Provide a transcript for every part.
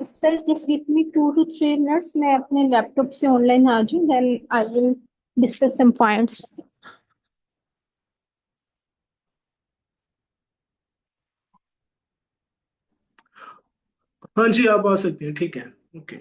Sir just give me 2 to 3 minutes, मैं अपने laptop से ऑनलाइन आ जाऊँ, then I will discuss some points. हाँ जी, आप आ सकते हैं, ठीक है। ओके।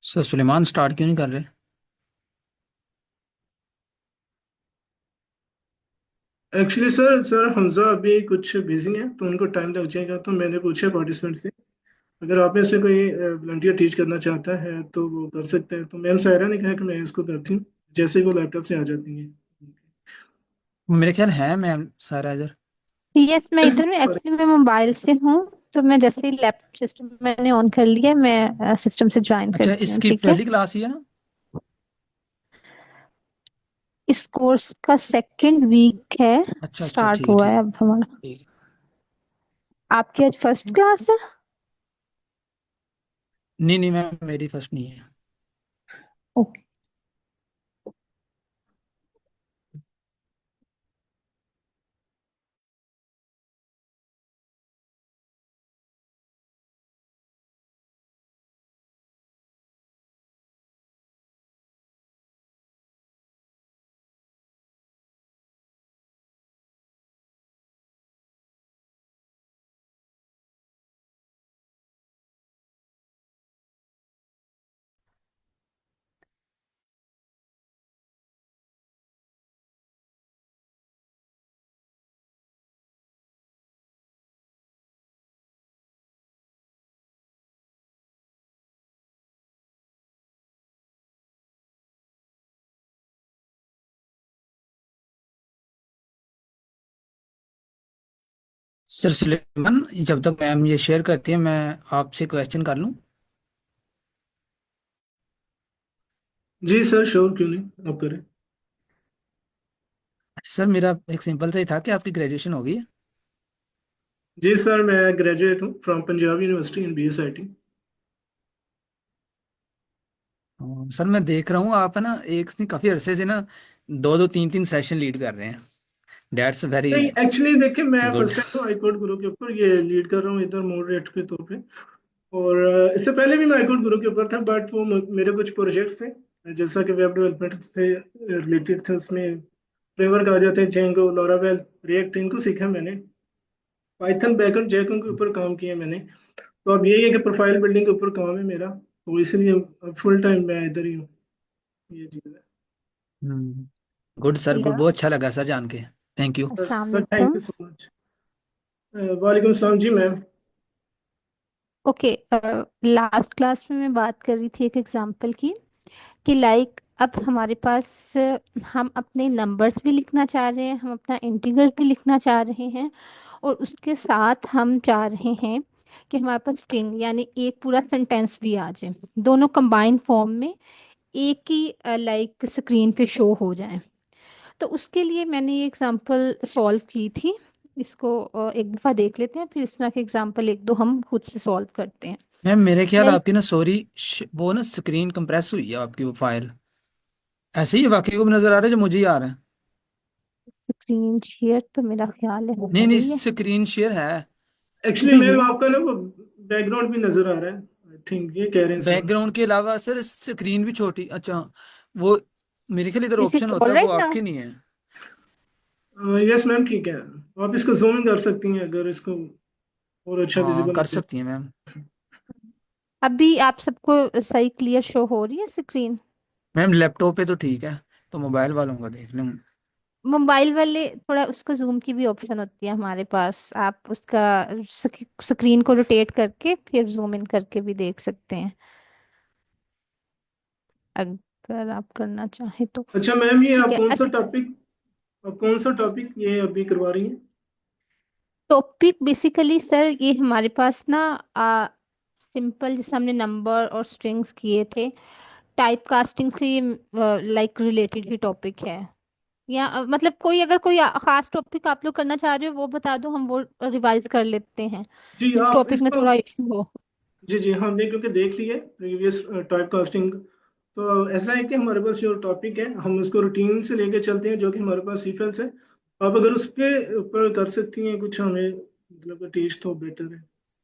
सर सुलेमान स्टार्ट क्यों नहीं कर रहे? एक्चुअली सर हमजा अभी कुछ बिजी हैं, तो उनको टाइम लग जाएगा। तो मैंने पूछा पार्टिसिपेंट से, अगर आप में से कोई वॉलंटियर टीच करना चाहता है तो वो कर सकते हैं। तो मैम सायरा ने कहा कि मैं इसको करती हूँ, जैसे ही वो लैपटॉप से आ जाती हैं। मेरे ख्याल है मैम सारा इधर। यस, मैं इधर हूँ, एक्चुअली मैं मोबाइल से हूँ। तो मैं जैसे ही लैपटॉप सिस्टम मैंने ऑन कर लिया, मैं सिस्टम से ज्वाइन अच्छा, करती हूँ, इसकी ठीक है। पहली क्लास ही है ना? इस कोर्स का सेकंड वीक है, अच्छा अच्छा, स्टार्ट ठीक है हुआ ठीक है है अब हमारा। ठीक है। आपकी आज फर्स्ट क्लास है? नहीं नहीं मैम, मेरी फर्स्ट नहीं है। ओके। सर सुलेमान, जब तक मैम ये शेयर करती है, मैं आपसे क्वेश्चन कर लूँ? जी सर, श्योर, क्यों नहीं, आप करें। सर मेरा एक सिंपल सा ही था कि आपकी ग्रेजुएशन हो गई है? जी सर, मैं ग्रेजुएट हूँ from Punjab university in BSIT। Sir मैं देख रहा हूँ आप है ना एक से काफी अरसे से ना दो दो तीन तीन सेशन लीड कर रहे हैं। दैट्स वेरी नहीं, एक्चुअली देखिए, मैं good. First time high court गुरु के ऊपर ये लीड कर रहा हूँ इधर मॉडरेटर के तौर पे। और इससे पहले भी मैं हाई कोर्ट गुरु के ऊपर था, बट वो मेरे कुछ प्रोजेक्ट थे, जैसा कि वेब डेवलपमेंट से रिलेटेड थे। उसमें फ्रेमवर्क आ जाते हैं, जेंगो, लॉरावेल, रिएक्ट, इनको सीखा मैंने। पाइथन बैकएंड जैकन के ऊपर काम किया मैंने। तो अब यही है कि प्रोफाइल बिल्डिंग के ऊपर काम है मेरा, तो इसलिए फुल टाइम मैं इधर ही हूँ। ये चीज़ है। गुड सर, गुड, हेलो, बहुत अच्छा लगा सर जान के। Thank you. अस्सलाम सर थैंक वालेकुम। You so much. वालेकुम सलाम जी मैम। ओके, लास्ट क्लास में मैं बात कर रही थी एक एग्जांपल की, कि लाइक अब हमारे पास हम अपने नंबर्स भी लिखना चाह रहे हैं, हम अपना इंटीजर भी लिखना चाह रहे हैं, और उसके साथ हम चाह रहे हैं कि हमारे पास स्ट्रिंग यानी एक पूरा सेंटेंस भी आ जाए, दोनों कंबाइंड फॉर्म में एक ही लाइक स्क्रीन पे शो हो जाए। तो उसके लिए मैंने ये एग्जांपल सॉल्व की थी। इसको एक दफा देख लेते हैं, फिर इस तरह के एग्जांपल एक दो हम खुद से सॉल्व करते हैं। मैम मेरे ख्याल लाइक आपकी ना सॉरी, वो ना स्क्रीन कंप्रेस हुई है आपकी वो फाइल। ऐसे ही बाकी को भी नजर आ रहा है जो मुझे ही आ रहा है। स्क्रीन शेयर तो मेरा ख्याल है हो नहीं नहीं, गई है। स्क्रीन शेयर है। एक्चुअली जी जी। मैम आपका ना वो बैकग्राउंड भी नजर आ रहा है, आई थिंक ये कह रहे हैं सर। बैकग्राउंड के अलावा सर स्क्रीन भी छोटी, अच्छा वो मेरे ख्याल इधर इज ऑप्शन इट होता ऑल है, वो राइट नाउ? आपके नहीं है। यस मैम ठीक है, आप इसको जूम इन कर सकती हैं अगर इसको और अच्छा हाँ विजिबल कर हो जाए। सकती हैं मैम। अभी आप सबको सही क्लियर शो हो रही है स्क्रीन? मैम लैपटॉप पे तो ठीक है, तो मोबाइल वालों का देख लूँ। मोबाइल वाले थोड़ा, उसको जूम की भी ऑप्शन होती है हमारे पास, आप उसका स्क्रीन को रोटेट करके फिर जूम इन करके भी देख सकते हैं, अगर आप करना चाहें तो। अच्छा मैम, ये ठीक आप है। कौन सा अच्छा, टॉपिक, आप कौन सा टॉपिक ये अभी करवा रही हैं? टॉपिक बेसिकली सर ये हमारे पास ना सिंपल, जैसे हमने नंबर और स्ट्रिंग्स किए थे, टाइप कास्टिंग से लाइक रिलेटेड ही टॉपिक है। या मतलब कोई, अगर कोई खास टॉपिक आप लोग करना चाह रहे हो वो बता दो, हम वो रिवाइज कर लेते हैं जी जिस आप टॉपिक में इसको, थोड़ा इशू हो। जी जी हमने क्योंकि देख लिया प्रीवियस टाइप कास्टिंग, तो ऐसा है कि हमारे पास जो टॉपिक है हम उसको रूटीन से लेके चलते हैं जो कि हमारे पास सीक्वेंस है। आप अगर उस पे ऊपर कर सकती हैं कुछ, हमें मतलब टीच तो बेटर है।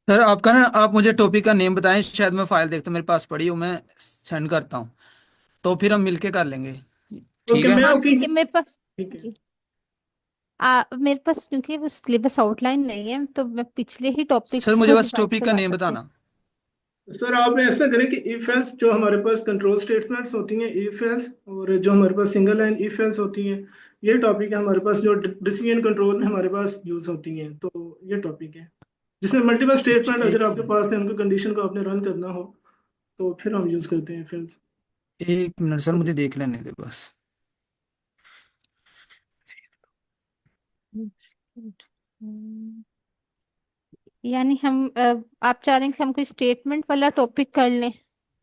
सर आपका ना, आप मुझे टॉपिक का नेम बताएं, शायद मैं फाइल देखता हूँ मेरे पास पड़ी हो, मैं सेंड करता हूँ, तो फिर हम मिलके कर लेंगे। ठीक ओके है। मैं हाँ आपकी, ठीक है, मेरे पास। ठीक है जी। मेरे पास क्योंकि वो सिलेबस आउटलाइन नहीं है, तो मैं पिछले ही सर टॉपिक्स मुझे को बस रिवाइज टॉपिक का करवा नेम सकते हैं। बताना। सर। आप ऐसा करें कि इफ एल्स जो हमारे पास कंट्रोल स्टेटमेंट्स होती हैं, इफ एल्स, और जो हमारे पास सिंगल लाइन इफ एल्स होती हैं, ये टॉपिक है हमारे पास जो डिसीजन कंट्रोल में हमारे पास यूज होती हैं। तो ये टॉपिक है जिसमें मल्टीपल अच्छा स्टेटमेंट अगर एक आपके पास है, उनको कंडीशन को आपने रन करना हो, तो फिर हम यूज करते हैं इफ एक मिनट सर, एल्स। मुझे देख लेने दे बस। यानी हम आप चाह रहे हैं कि हम कोई स्टेटमेंट वाला टॉपिक कर लें,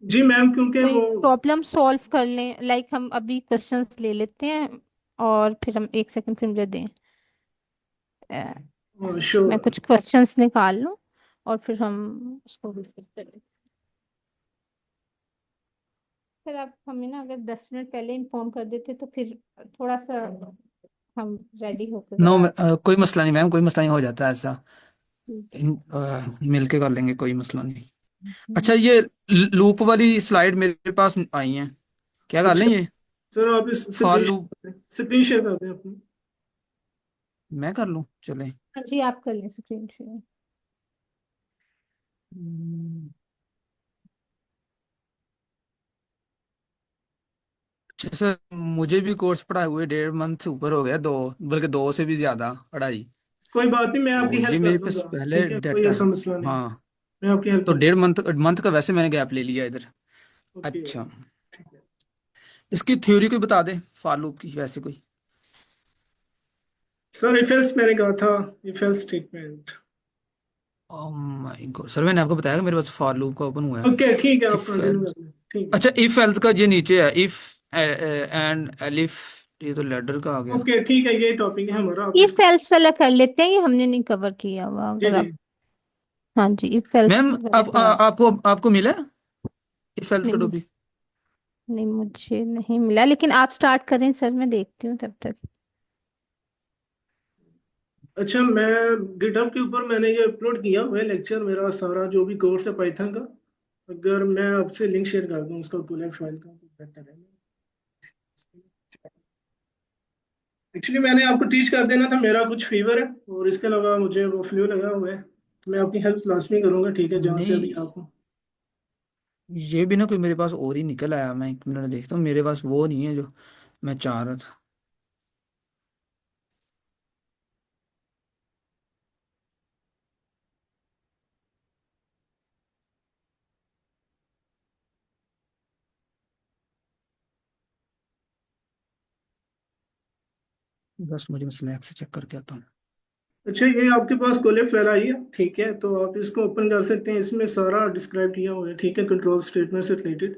जी मैम, क्योंकि कोई वो, प्रॉब्लम सॉल्व कर लें, लाइक हम अभी क्वेश्चंस ले लेते हैं और फिर हम एक सेकंड फिर मुझे दें, अ, मैं श्योर। कुछ क्वेश्चंस निकाल लूं और फिर हम उसको डिस्कस करें। फिर आप हमें ना अगर 10 मिनट पहले इंफॉर्म कर देते तो फिर थोड़ा सा हम रेडी होकर नो, जरा। कोई मसला नहीं मैम, कोई मसला नहीं, हो जाता है ऐसा। ठीक है। मिलके कर लेंगे, कोई मसला नहीं। अच्छा हम्म। ये लूप वाली स्लाइड मेरे पास आई है, क्या कर लें अच्छा ये? सर, आप इस for screen loop screen share कर दें अपनी। मैं कर लूँ, चले। हाँ जी, आप कर लें स्क्रीन शेयर। हम्म, अच्छा सर, मुझे भी कोर्स पढ़ाए हुए 1.5 मंथ से ऊपर हो गया, दो बल्कि दो से भी ज्यादा पढ़ाई। कोई बात नहीं, मैं आपकी तो ये हेल्प कर मेरे पास दूंगा, पहले ठीक है, कोई डाटा ऐसा है। मसला नहीं। हाँ, मैं आपकी हेल्प तो कर 1.5 मंथ मंथ का वैसे मैंने गैप ले लिया इधर। ओके। अच्छा, ठीक है इसकी थ्योरी कोई बता दे, फॉर लूप की वैसे कोई। सर, इफ एल्स मैंने कहा था, if else statement. Oh my God sir, मैंने आपको बताया कि मेरे पास फॉर लूप का ओपन हुआ है। ओके ठीक है, आप इफ कंटिन्यू एल्स, कर लें, ठीक है। अच्छा इफ एल्स का ये नीचे है, इफ एंड एलिफ, ये तो लेडर का आ गया। ओके ठीक है, ये टॉपिक है हमारा, आप ये इसको। फेल्स वाला कर लेते हैं, ये हमने नहीं कवर किया हुआ, जी अगर जी। आप। हाँ जी, ये फेल्स मैम वाला आप करवा। आपको आपको मिला इफ एल्स का नहीं, टॉपिक? नहीं मुझे नहीं मिला, लेकिन आप स्टार्ट करें सर, मैं देखती हूँ तब तक। अच्छा, मैं गिटहब के ऊपर मैंने ये अपलोड किया हुआ है लेक्चर, मेरा सारा जो भी कोर्स है पाइथन का। अगर मैं आपसे लिंक शेयर कर दूं उसका कोलैब फाइल का तो बेटर है। एक्चुअली मैंने आपको टीच कर देना था, मेरा कुछ फीवर है और इसके अलावा मुझे वो फ्लू लगा हुआ है, तो मैं आपकी हेल्प लाजमी करूंगा, ठीक है, जहाँ से अभी नहीं, आप हो। ये भी ना कोई मेरे पास और ही निकल आया, मैं एक मिनट देखता हूँ, मेरे पास वो नहीं है जो मैं चाह रहा था। बस मुझे, मैं स्लैक से चेक करके आता हूँ। अच्छा, ये आपके पास कोलैब फाइल आई है, ठीक है, तो आप इसको ओपन कर सकते हैं, इसमें सारा डिस्क्राइब किया हुआ है, ठीक है, कंट्रोल स्टेटमेंट से रिलेटेड।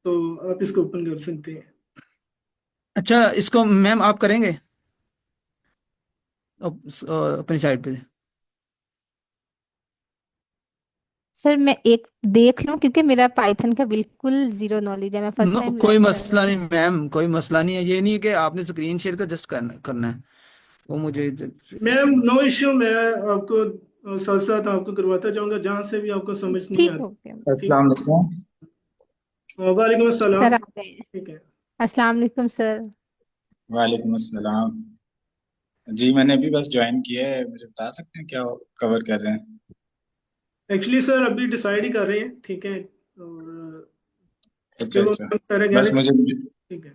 तो आप इसको ओपन कर सकते हैं। अच्छा, इसको मैम आप करेंगे अपनी साइड पे? सर मैं एक देख लूं, क्योंकि मेरा पाइथन का बिल्कुल जीरो नॉलेज है, मैं फर्स्ट टाइम कोई लर्न कर रही मसला नहीं हूँ। मैम, कोई मसला नहीं है। ये नहीं है कि आपने स्क्रीन शेयर का जस्ट करना करना है, वो मुझे मैम नो इश्यू, मैं आपको साथ साथ आपको करवाता जाऊंगा जहाँ से भी आपको समझ नहीं ठीक आती। हो गया। ठीक। अस्सलाम वालेकुम। वालेकुम सर अस्सलाम। आ गए हैं। ठीक है। अस्सलाम वालेकुम सर। वालेकुम अस्सलाम। जी मैंने अभी बस ज्वाइन किया है, मुझे बता सकते हैं क्या कवर कर रहे हैं? एक्चुअली सर अभी डिसाइड ही कर रहे हैं, ठीक है। और अच्छा जो अच्छा। सारे कह बस रहे थे, मुझे ठीक है।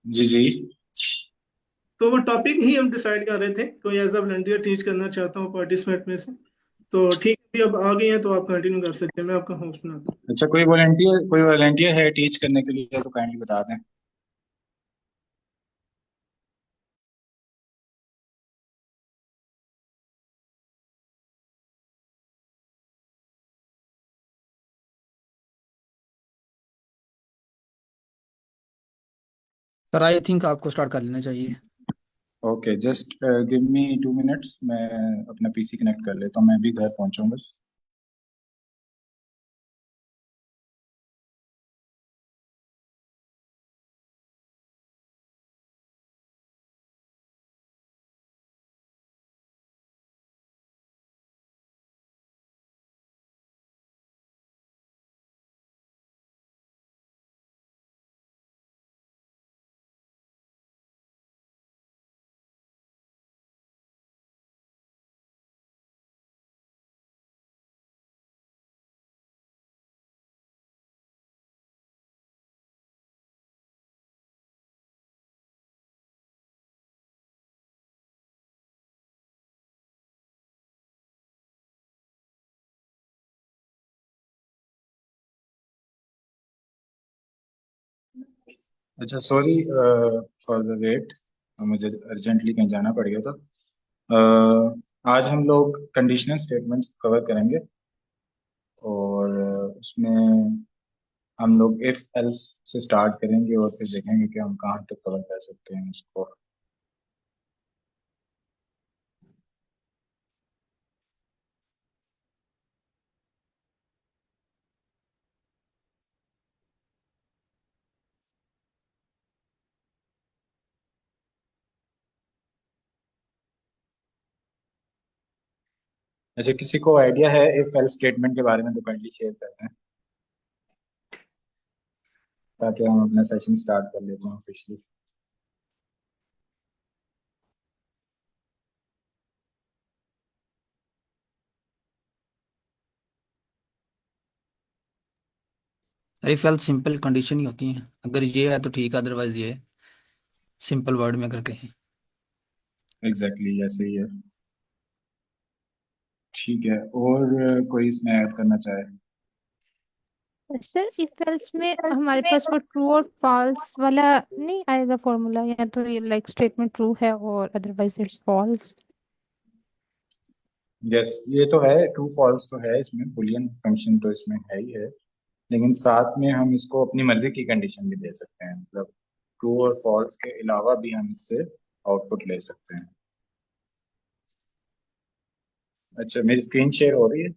जी जी। तो वो टॉपिक ही हम डिसाइड कर रहे थे, कोई एज अ वॉलंटियर टीच करना चाहता हूँ पार्टिसिपेंट में से। तो ठीक है, अभी अब आ गए हैं तो आप कंटिन्यू कर सकते हैं, मैं आपका होस्ट बना दूँ। अच्छा, कोई वॉलंटियर है टीच करने के लिए तो काइंडली बता दें। सर आई थिंक आपको स्टार्ट कर लेना चाहिए। Okay, just give me 2 minutes, मैं अपना पीसी कनेक्ट कर लेता हूँ, मैं भी घर पहुंचा हूँ बस। अच्छा, सॉरी फॉर द वेट, मुझे अर्जेंटली कहीं जाना पड़ गया था। आज हम लोग कंडीशनल स्टेटमेंट्स कवर करेंगे, और उसमें हम लोग इफ एल्स से स्टार्ट करेंगे और फिर देखेंगे कि हम कहाँ तक कवर कर सकते हैं उसको। अच्छा, किसी को आइडिया है इफ एल्स स्टेटमेंट के बारे में तो काइंडली शेयर करते हैं, ताकि हम अपना सेशन स्टार्ट कर लेते हैं ऑफिशियली। सारी फेल सिंपल कंडीशन ही होती हैं, अगर ये है तो ठीक है, अदरवाइज ये सिंपल वर्ड में अगर कहें। एग्जैक्टली ऐसे ही है। ठीक है, और कोई इसमें ऐड करना चाहे? सर इफ एल्स में हमारे पास वो ट्रू और फॉल्स वाला नहीं आएगा फॉर्मूला, या तो ये लाइक स्टेटमेंट ट्रू है और अदरवाइज इट्स फॉल्स। यस, ये तो है, ट्रू फॉल्स तो है इसमें, बुलियन फंक्शन तो इसमें है ही है। लेकिन साथ में हम इसको अपनी मर्जी की कंडीशन भी दे सकते हैं, मतलब ट्रू और फॉल्स के अलावा भी हम इससे आउटपुट ले सकते हैं। अच्छा, मेरी स्क्रीन शेयर हो रही है?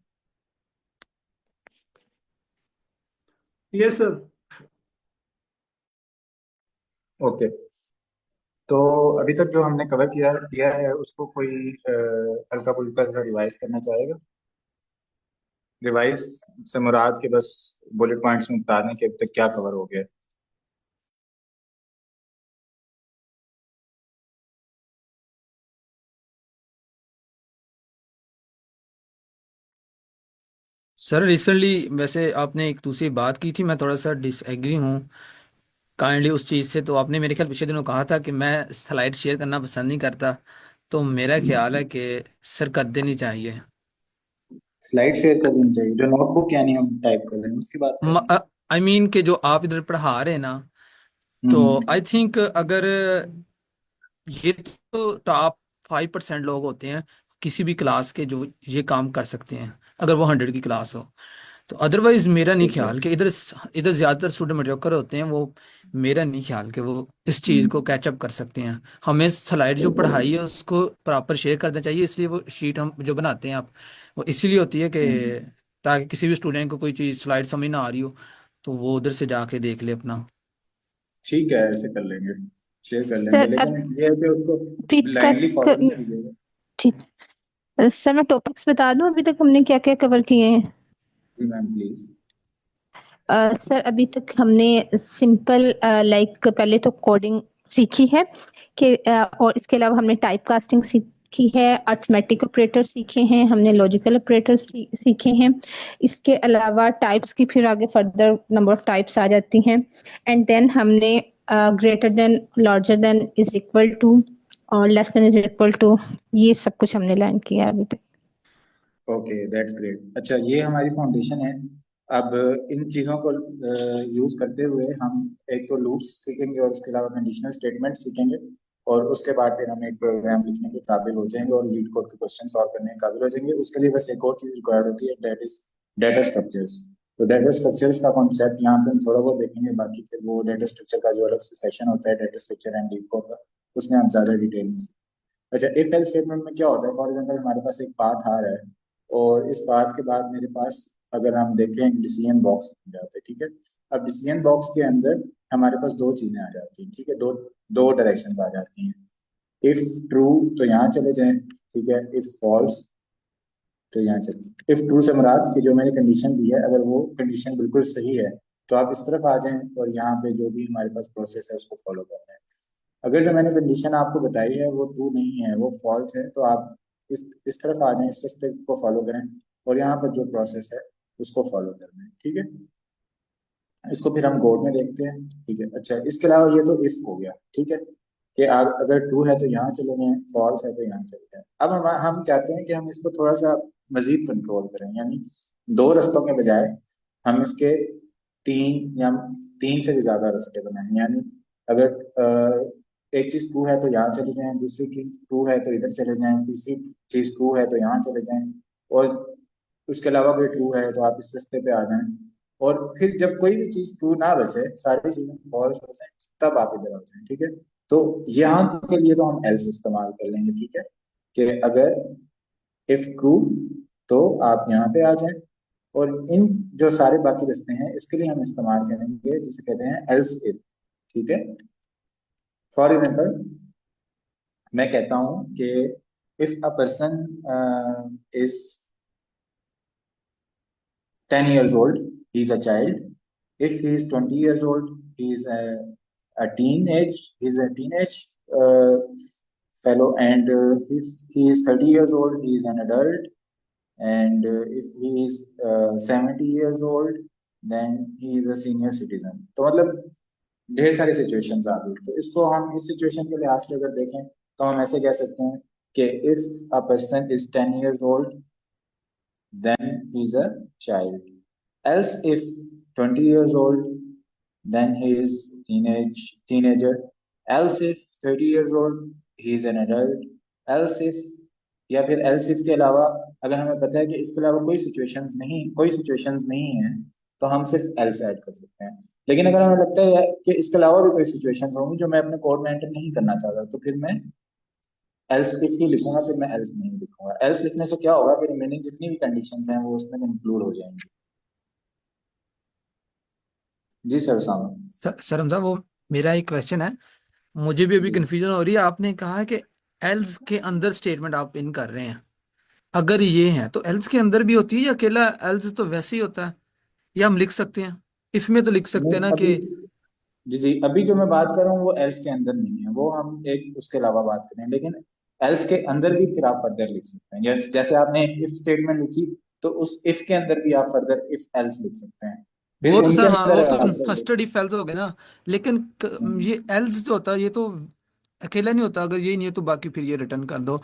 Yes sir. ओके। तो अभी तक जो हमने कवर किया किया है उसको कोई हल्का फुल्का सा रिवाइज करना चाहेगा? रिवाइज से मुराद के बस बुलेट पॉइंट्स में बता दें कि अब तक क्या कवर हो गया। सर रिसेंटली वैसे आपने एक दूसरी बात की थी, मैं थोड़ा सा डिसएग्री हूँ काइंडली उस चीज़ से। तो आपने मेरे ख्याल पिछले दिनों कहा था कि मैं स्लाइड शेयर करना पसंद नहीं करता, तो मेरा ख्याल है कि सर कर देनी चाहिए। स्लाइड शेयर कर देनी चाहिए, जो नोटबुक यानी हम टाइप कर रहे हैं उसकी बात कर रहे हैं? आई मीन कि जो आप इधर पढ़ा रहे हैं ना, तो हम्म। आई थिंक अगर ये तो टॉप 5% लोग होते हैं किसी भी क्लास के जो ये काम कर सकते हैं, अगर वो 100 की क्लास हो। तो अदरवाइज मेरा नहीं ठीक है। ख्याल कि इधर इधर ज्यादातर स्टूडेंट मेडियोकर होते हैं, वो मेरा नहीं ख्याल कि वो इस चीज़ को कैचअप कर सकते हैं। हमें स्लाइड जो पढ़ाई है उसको प्रॉपर शेयर करना चाहिए, इसलिए वो शीट हम जो बनाते हैं आप, वो इसीलिए होती है कि हम्म, ताकि किसी भी स्टूडेंट को कोई चीज़ स्लाइड समझ ना आ रही हो तो वो उधर से जाके देख ले अपना। ठीक है, ऐसे कर लेंगे, शेयर कर लेंगे, सर लेकिन ये है कि उसको अभी ब्लाइंडली तक फॉलो नहीं कीजिएगा। ठीक। सर मैं टॉपिक्स बता दूं अभी तक हमने क्या क्या कवर किए हैं। जी मैम प्लीज। सर अभी तक हमने सिंपल लाइक पहले तो कोडिंग सीखी है कि और इसके अलावा हमने टाइप कास्टिंग सीखी है, अर्थमेटिक ऑपरेटर सीखे हैं, हमने लॉजिकल ऑपरेटर सीखे हैं। इसके अलावा टाइप्स की फिर आगे फर्दर नंबर ऑफ टाइप्स आ जाती हैं। एंड देन हमने greater than, larger than, is equal to और less than is equal to, ये सब कुछ हमने लर्न किया है अभी तक। Okay that's great. अच्छा, ये हमारी फाउंडेशन है। अब इन चीज़ों को यूज़ करते हुए हम एक तो लूप्स सीखेंगे और उसके अलावा कंडीशनल स्टेटमेंट सीखेंगे, और उसके बाद फिर हम एक प्रोग्राम लिखने के काबिल हो जाएंगे और लीड कोड के क्वेश्चन सॉल्व करने के काबिल हो जाएंगे। उसके लिए बस एक और चीज़ रिक्वायर्ड होती है, दैट इज डाटा स्ट्रक्चर्स। तो डाटा स्ट्रक्चर्स का कॉन्सेप्ट यहाँ पे हम थोड़ा बहुत देखेंगे, बाकी फिर वो डाटा स्ट्रक्चर का जो अलग से सेशन होता है data structure and leet code का, उसमें हम ज़्यादा डिटेल में। अच्छा, इफ एल्स स्टेटमेंट में क्या होता है, फॉर एग्जांपल हमारे पास एक पाथ आ रहा है और इस पाथ के बाद मेरे पास, अगर हम देखें, डिसीजन बॉक्स जाते हैं, ठीक है। अब डिसीजन बॉक्स के अंदर हमारे पास दो चीजें आ जाती हैं, ठीक है, दो दो डायरेक्शन आ जाती हैं। इफ ट्रू तो यहाँ चले जाएं, ठीक है, इफ फॉल्स तो यहाँ चले। इफ ट्रू से मुराद कि जो मैंने कंडीशन दी है, अगर वो कंडीशन बिल्कुल सही है तो आप इस तरफ आ जाएं और यहाँ पे जो भी हमारे पास प्रोसेस है उसको फॉलो करना है। अगर जो मैंने कंडीशन आपको बताई है वो ट्रू नहीं है, वो फॉल्स है, तो आप इस तरफ आ जाएं, इस स्टेप को फॉलो करें और यहाँ पर जो प्रोसेस है उसको फॉलो करना है, ठीक है। इसको फिर हम कोड में देखते हैं, ठीक है। अच्छा, इसके अलावा ये तो इफ हो गया, ठीक है, कि आप अगर ट्रू है तो यहाँ चले जाएं, फॉल्स है तो यहाँ चले जाएं। अब हम चाहते हैं कि हम इसको थोड़ा सा मजीद कंट्रोल करें, यानी दो रस्तों के बजाय हम इसके तीन या तीन से भी ज्यादा रास्ते बनाएं। यानी अगर एक चीज ट्रू है तो यहाँ चले जाएं, दूसरी चीज ट्रू है तो इधर चले जाएं, तीसरी चीज ट्रू है तो यहाँ चले जाएं, और उसके अलावा कोई ट्रू है तो आप इस रास्ते पे आ जाएं। और फिर जब कोई भी चीज ट्रू ना बचे, सारी चीजें फॉल्स हो जाए, तब आप इधर आ जाएं, ठीक है। तो यहाँ के लिए तो हम एल्स इस्तेमाल कर लेंगे, ठीक है, कि अगर इफ ट्रू तो आप यहाँ पे आ जाएं। और इन जो सारे बाकी रिश्ते हैं इसके लिए हम इस्तेमाल करेंगे जिसे कहते हैं एल्स इफ, ठीक है। फॉर एग्जाम्पल मैं कहता हूँ कि if a person is 10 years old, he is a child. If he is 20 years old, he is a teenage uh, fellow, and if he is 30 years old, he is an adult, and if he is 70 years old, then he is a senior citizen. तो मतलब ढेर सारी situations आ गई, तो इसको हम इस situation के लिहाज से अगर देखें तो हम ऐसे कह सकते हैं कि if a person is 10 years old, then he is a child. Else, if 20 years old, then he is teenager. Else, if 30 years old, he is an adult. Else, if या फिर else if के अलावा अगर हमें पता है कि इसके अलावा कोई सिचुएशंस नहीं है, तो हम सिर्फ else ऐड कर सकते हैं। लेकिन अगर हमें लगता है कि इसके अलावा भी कोई सिचुएशंस होंगी जो मैं अपने कोड में एंटर नहीं करना चाहता, तो फिर मैं एल्स इफ ही लिखूंगा, फिर मैं एल्स नहीं लिखूंगा। एल्स लिखने से क्या होगा कि रिमेनिंग जितनी भी कंडीशंस हैं वो उसमें इंक्लूड हो जाएंगी। जी सर, सामने। सर हमजा, वो मेरा एक क्वेश्चन है, मुझे भी अभी जी कंफ्यूजन हो रही है। आपने कहा है कि एल्स के अंदर स्टेटमेंट आप इन कर रहे हैं, अगर ये है तो एल्स के अंदर भी होती है या अकेला एल्स तो वैसे ही होता है, या हम लिख सकते हैं इफ में तो लिख सकते नहीं, हैं ना अभी कि। जी जी, अभी जो मैं बात कर रहा हूँ वो एल्स के अंदर नहीं है, वो हम एक उसके अलावा बात करें। लेकिन एल्स के अंदर भी फिर आप फर्दर लिख सकते हैं, जैसे आपने इफ स्टेटमेंट लिखी, तो उस इफ के अंदर भी आप फर्दर इफ एल्स लिख सकते हैं, वो फिर तो उनके सर हाँ, वो अंदर तो आप नेस्टेड इफ एल्स हो गए ना। लेकिन ये एल्स जो होता है ये तो अकेला नहीं होता, अगर ये नहीं है तो बाकी फिर ये रिटर्न कर दो,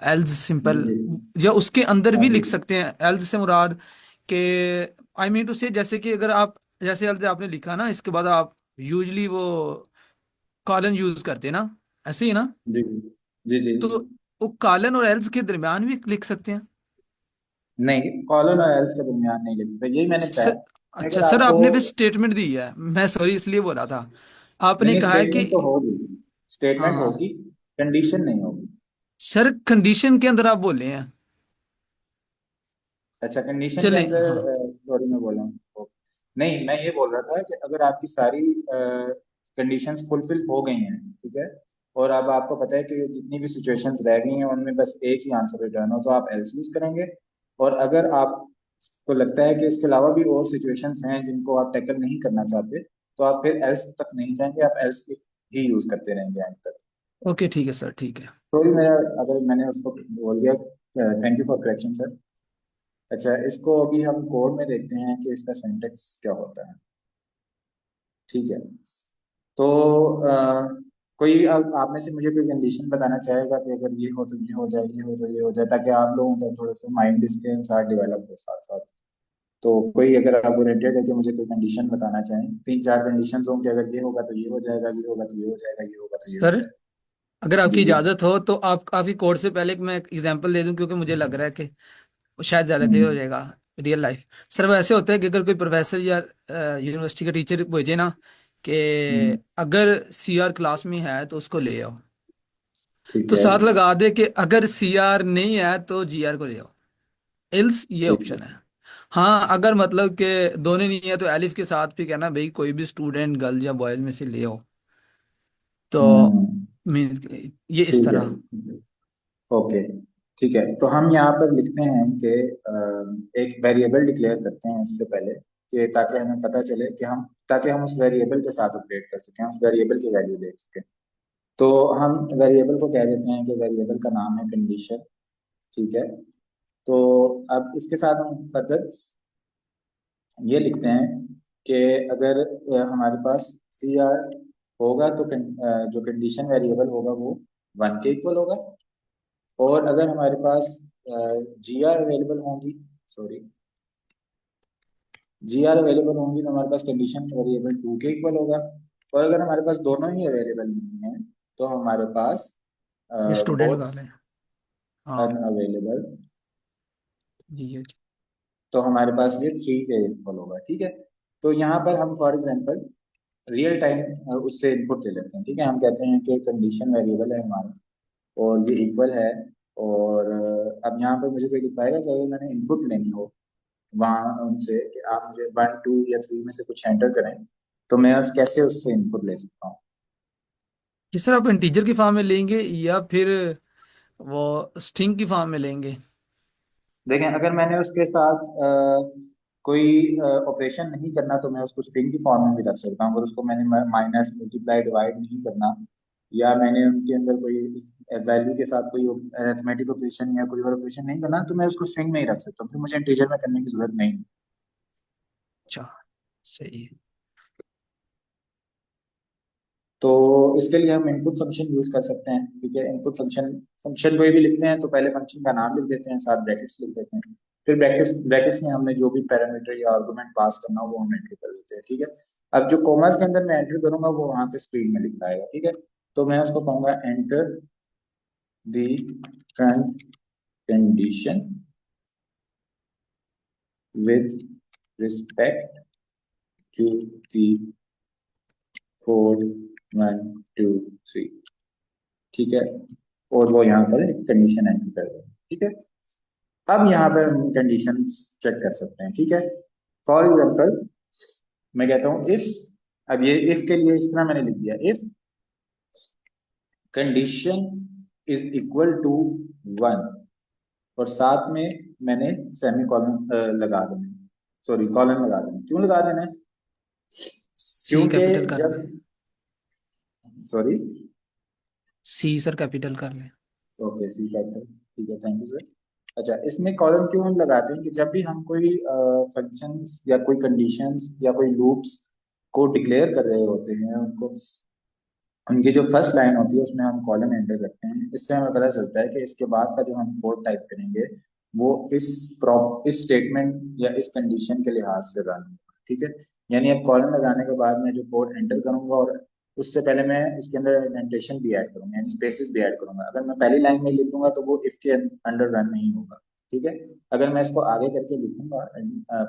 एल्स जी सिंपल। जी, या उसके अंदर हाँ भी जी, लिख सकते हैं एल्स से मुराद के, आई मीन टू से, जैसे कि अगर आप, जैसे एल्स आपने लिखा ना, इसके बाद आप यूजली वो कॉलन यूज करते हैं ना, ऐसे ही ना। जी जी जी। तो वो कॉलन और एल्स के दरमियान भी लिख सकते हैं। नहीं, कॉलन और एल्स के दरमियान नहीं लिख सकते, यही मैंने स, बताया। अच्छा अगर सर, आपको आपने भी स्टेटमेंट दी है, मैं सॉरी इसलिए बोला था। आपने नहीं, कहा है कि स्टेटमेंट तो होगी, हाँ स्टेटमेंट हाँ होगी, कंडीशन नहीं होगी। सर, कंडीशन के अंदर आप बोले हैं। अच्छा, कंडीशन के चले अंदर हाँ। सॉरी मैं बोला हूँ। नहीं, मैं ये बोल रहा था कि अगर आपकी सारी कंडीशंस फुलफिल हो गई हैं, ठीक है, और अब आपको पता है कि जितनी भी सिचुएशंस रह गई हैं उनमें बस एक ही आंसर रिटर्न हो, तो आप एल्स यूज करेंगे। और अगर आपको लगता है कि इसके अलावा भी और सिचुएशंस हैं जिनको आप टैकल नहीं करना चाहते, तो आप फिर एल्स तक नहीं जाएंगे, आप एल्स ही यूज करते रहेंगे एंड तक। ओके ठीक है सर, ठीक है। सॉरी मेरा, अगर मैंने उसको बोल दिया, thank you for correction sir. अच्छा, इसको अभी हम कोड में देखते हैं कि इसका सिंटेक्स क्या होता है। ठीक है, तो कोई आप में से मुझे कोई कंडीशन बताना चाहेगा कि अगर ये हो तो ये हो जाए, ये हो तो ये हो जाए, ताकि आप लोगों का थोड़ा सा माइंड इसके अनुसार डेवलप हो साथ साथ। तो कोई अगर आप ओरिएंटेड है कि मुझे कोई कंडीशन बताना चाहें, तीन चार कंडीशन हों कि अगर ये होगा तो ये हो जाएगा, ये होगा तो ये हो जाएगा, ये होगा तो ये हो सर जाएगा। अगर आपकी जी जी। इजाजत हो तो आप आपकी कोड से पहले एक मैं एग्जांपल दे दूं, क्योंकि मुझे लग रहा है कि वो शायद ज्यादा क्लियर हो हम्म जाएगा। रियल लाइफ सर वो ऐसे होता है कि अगर कोई प्रोफेसर या यूनिवर्सिटी का टीचर भेजे ना कि हम्म। अगर सीआर क्लास में है तो उसको ले आओ, ठीक तो है। साथ लगा दे कि अगर सीआर नहीं है तो जीआर को ले आओ। एल्स ये ठीक है। ऑप्शन है। हाँ अगर मतलब कि दोनों नहीं है तो एलिफ के साथ भी कहना भाई कोई भी स्टूडेंट गर्ल या बॉयज में से ले आओ। तो हम्म। मीन ये इस ठीक है। तरह। ओके, ठीक है, तो हम यहाँ पर लिखते हैं कि एक वेरिएबल डिक्लेयर करते हैं इससे पहले, कि ताकि हमें पता चले कि हम, ताकि हम उस वेरिएबल के साथ अपडेट कर सकें, उस वेरिएबल की वैल्यू देख सकें। तो हम वेरिएबल को कह देते हैं कि वेरिएबल का नाम है कंडीशन। ठीक है, तो अब इसके साथ हम फर्दर ये लिखते हैं कि अगर हमारे पास सी आर होगा तो जो कंडीशन वेरिएबल होगा वो 1 के इक्वल होगा। और अगर हमारे पास जी आर अवेलेबल होंगी, सॉरी, जी आर अवेलेबल होंगी तो हमारे पास कंडीशन वेरिएबल 2 के इक्वल होगा। और अगर हमारे पास दोनों ही अवेलेबल नहीं है तो हमारे पास ये स्टूडेंट बोथ लगा लें। हाँ अनअवेलेबल, जी जी। तो हमारे पास ये 3 के इक्वल होगा। ठीक है, तो यहाँ पर हम फॉर एग्जांपल रियल टाइम उससे इनपुट ले लेते हैं। ठीक है, हम कहते हैं कि कंडीशन वेरिएबल है हमारा और ये इक्वल है। और अब यहाँ पर मुझे कोई लिखवाएगा कि अगर मैंने इनपुट लेनी हो वहाँ उनसे कि आप मुझे 1 2 या 3 में से कुछ एंटर करें, तो मैं कैसे उससे इनपुट ले सकता हूँ। किस तरह आप इंटीजर की फॉर्म में लेंगे या फिर वो स्ट्रिंग की फॉर्म में लेंगे? देखें, अगर मैंने उसके साथ कोई ऑपरेशन नहीं करना तो मैं उसको स्ट्रिंग की फॉर्म में भी रख सकता हूँ। अगर उसको मैंने माइनस मल्टीप्लाई डिवाइड नहीं करना, या मैंने उनके अंदर कोई वैल्यू के साथ कोई अरिथमेटिक ऑपरेशन या कोई और ऑपरेशन नहीं करना, तो मैं उसको स्ट्रिंग में ही रख सकता हूँ, फिर मुझे इंटीजर में करने की जरूरत नहीं। अच्छा सही है। तो इसके लिए हम इनपुट फंक्शन यूज कर सकते हैं। ठीक है, इनपुट फंक्शन, फंक्शन कोई भी लिखते हैं तो पहले फंक्शन का नाम लिख देते हैं, साथ ब्रैकेट्स लिख देते हैं, फिर ब्रैकेट्स ब्रैकेट्स में हमने जो भी पैरामीटर या आर्गुमेंट पास करना हो वो हम एंटर कर देते हैं। ठीक है, अब जो कॉमर्स के अंदर मैं एंटर करूंगा वो वहां पे स्क्रीन में लिखा आएगा। ठीक है, तो मैं उसको कहूंगा enter the current condition with respect to the code 1 2 3। ठीक है, और वो यहाँ पर कंडीशन एंटर कर दें। ठीक है, अब यहाँ पर हम कंडीशन चेक कर सकते हैं। ठीक है, फॉर एग्जाम्पल मैं कहता हूँ इफ, अब ये इफ के लिए इस तरह मैंने लिख दिया, if condition is equal to 1, और साथ में मैंने सेमी कॉलन लगा देना, सॉरी कॉलन लगा देना। क्यों लगा देना है? सी क्योंकि कैपिटल कर जब, लें। सॉरी, सी सर कैपिटल कर लें। ओके सी कैपिटल, ठीक है, थैंक यू सर। अच्छा, इसमें कॉलम क्यों हम लगाते हैं कि जब भी हम कोई फंक्शंस या कोई कंडीशंस या कोई लूप्स को डिक्लेयर कर रहे होते हैं, उनको, उनकी जो फर्स्ट लाइन होती है उसमें हम कॉलम एंटर करते हैं। इससे हमें पता चलता है कि इसके बाद का जो हम कोड टाइप करेंगे वो इस स्टेटमेंट या इस कंडीशन के लिहाज से रन होगा। ठीक है, यानी अब कॉलम लगाने के बाद मैं जो कोड एंटर करूंगा, और उससे पहले मैं इसके अंदर इंडेंटेशन भी ऐड करूंगा, यानी स्पेसेस भी ऐड करूंगा। अगर मैं पहली लाइन में लिख दूंगा तो वो इफ के अंडर रन नहीं होगा। ठीक है। अगर मैं इसको आगे करके लिखूंगा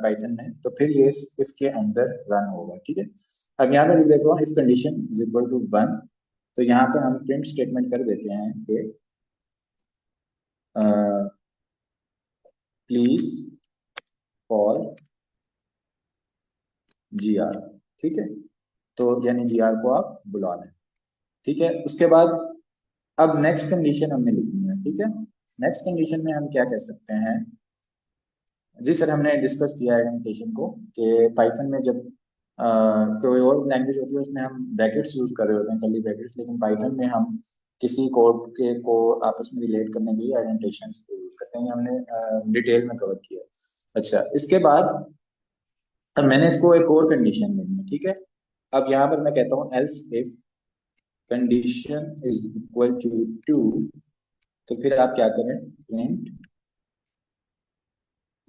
पाइथन में, तो फिर ये इसके अंदर रन होगा, ठीक है। अब यहाँ पे लिख देता हूँ if condition is equal to 1, तो यहाँ पे हम प्रिंट स्टेटमेंट कर देते हैं कि प्लीज कॉल GR, ठीक है। तो यानी GR को आप बुला लें, ठीक है। उसके बाद अब नेक्स्ट कंडीशन हमें लिखनी है, ठीक है। नेक्स्ट कंडीशन में हम क्या कह सकते हैं, जी सर हमने डिस्कस किया है एडेंटेशन को, कि पाइथन में जब कोई और लैंग्वेज होती है उसमें हम ब्रैकेट्स यूज कर रहे होते हैं, कर्ली ब्रैकेट्स, लेकिन पाइथन में हम किसी कोड के को आपस में रिलेट करने के लिए एडेंटेशन को यूज करते हैं। हमने डिटेल में कवर किया। अच्छा, इसके बाद अब मैंने इसको एक और कंडीशन देनी है, ठीक है। अब यहाँ पर मैं कहता हूँ else if condition is equal to 2, तो फिर आप क्या करें, print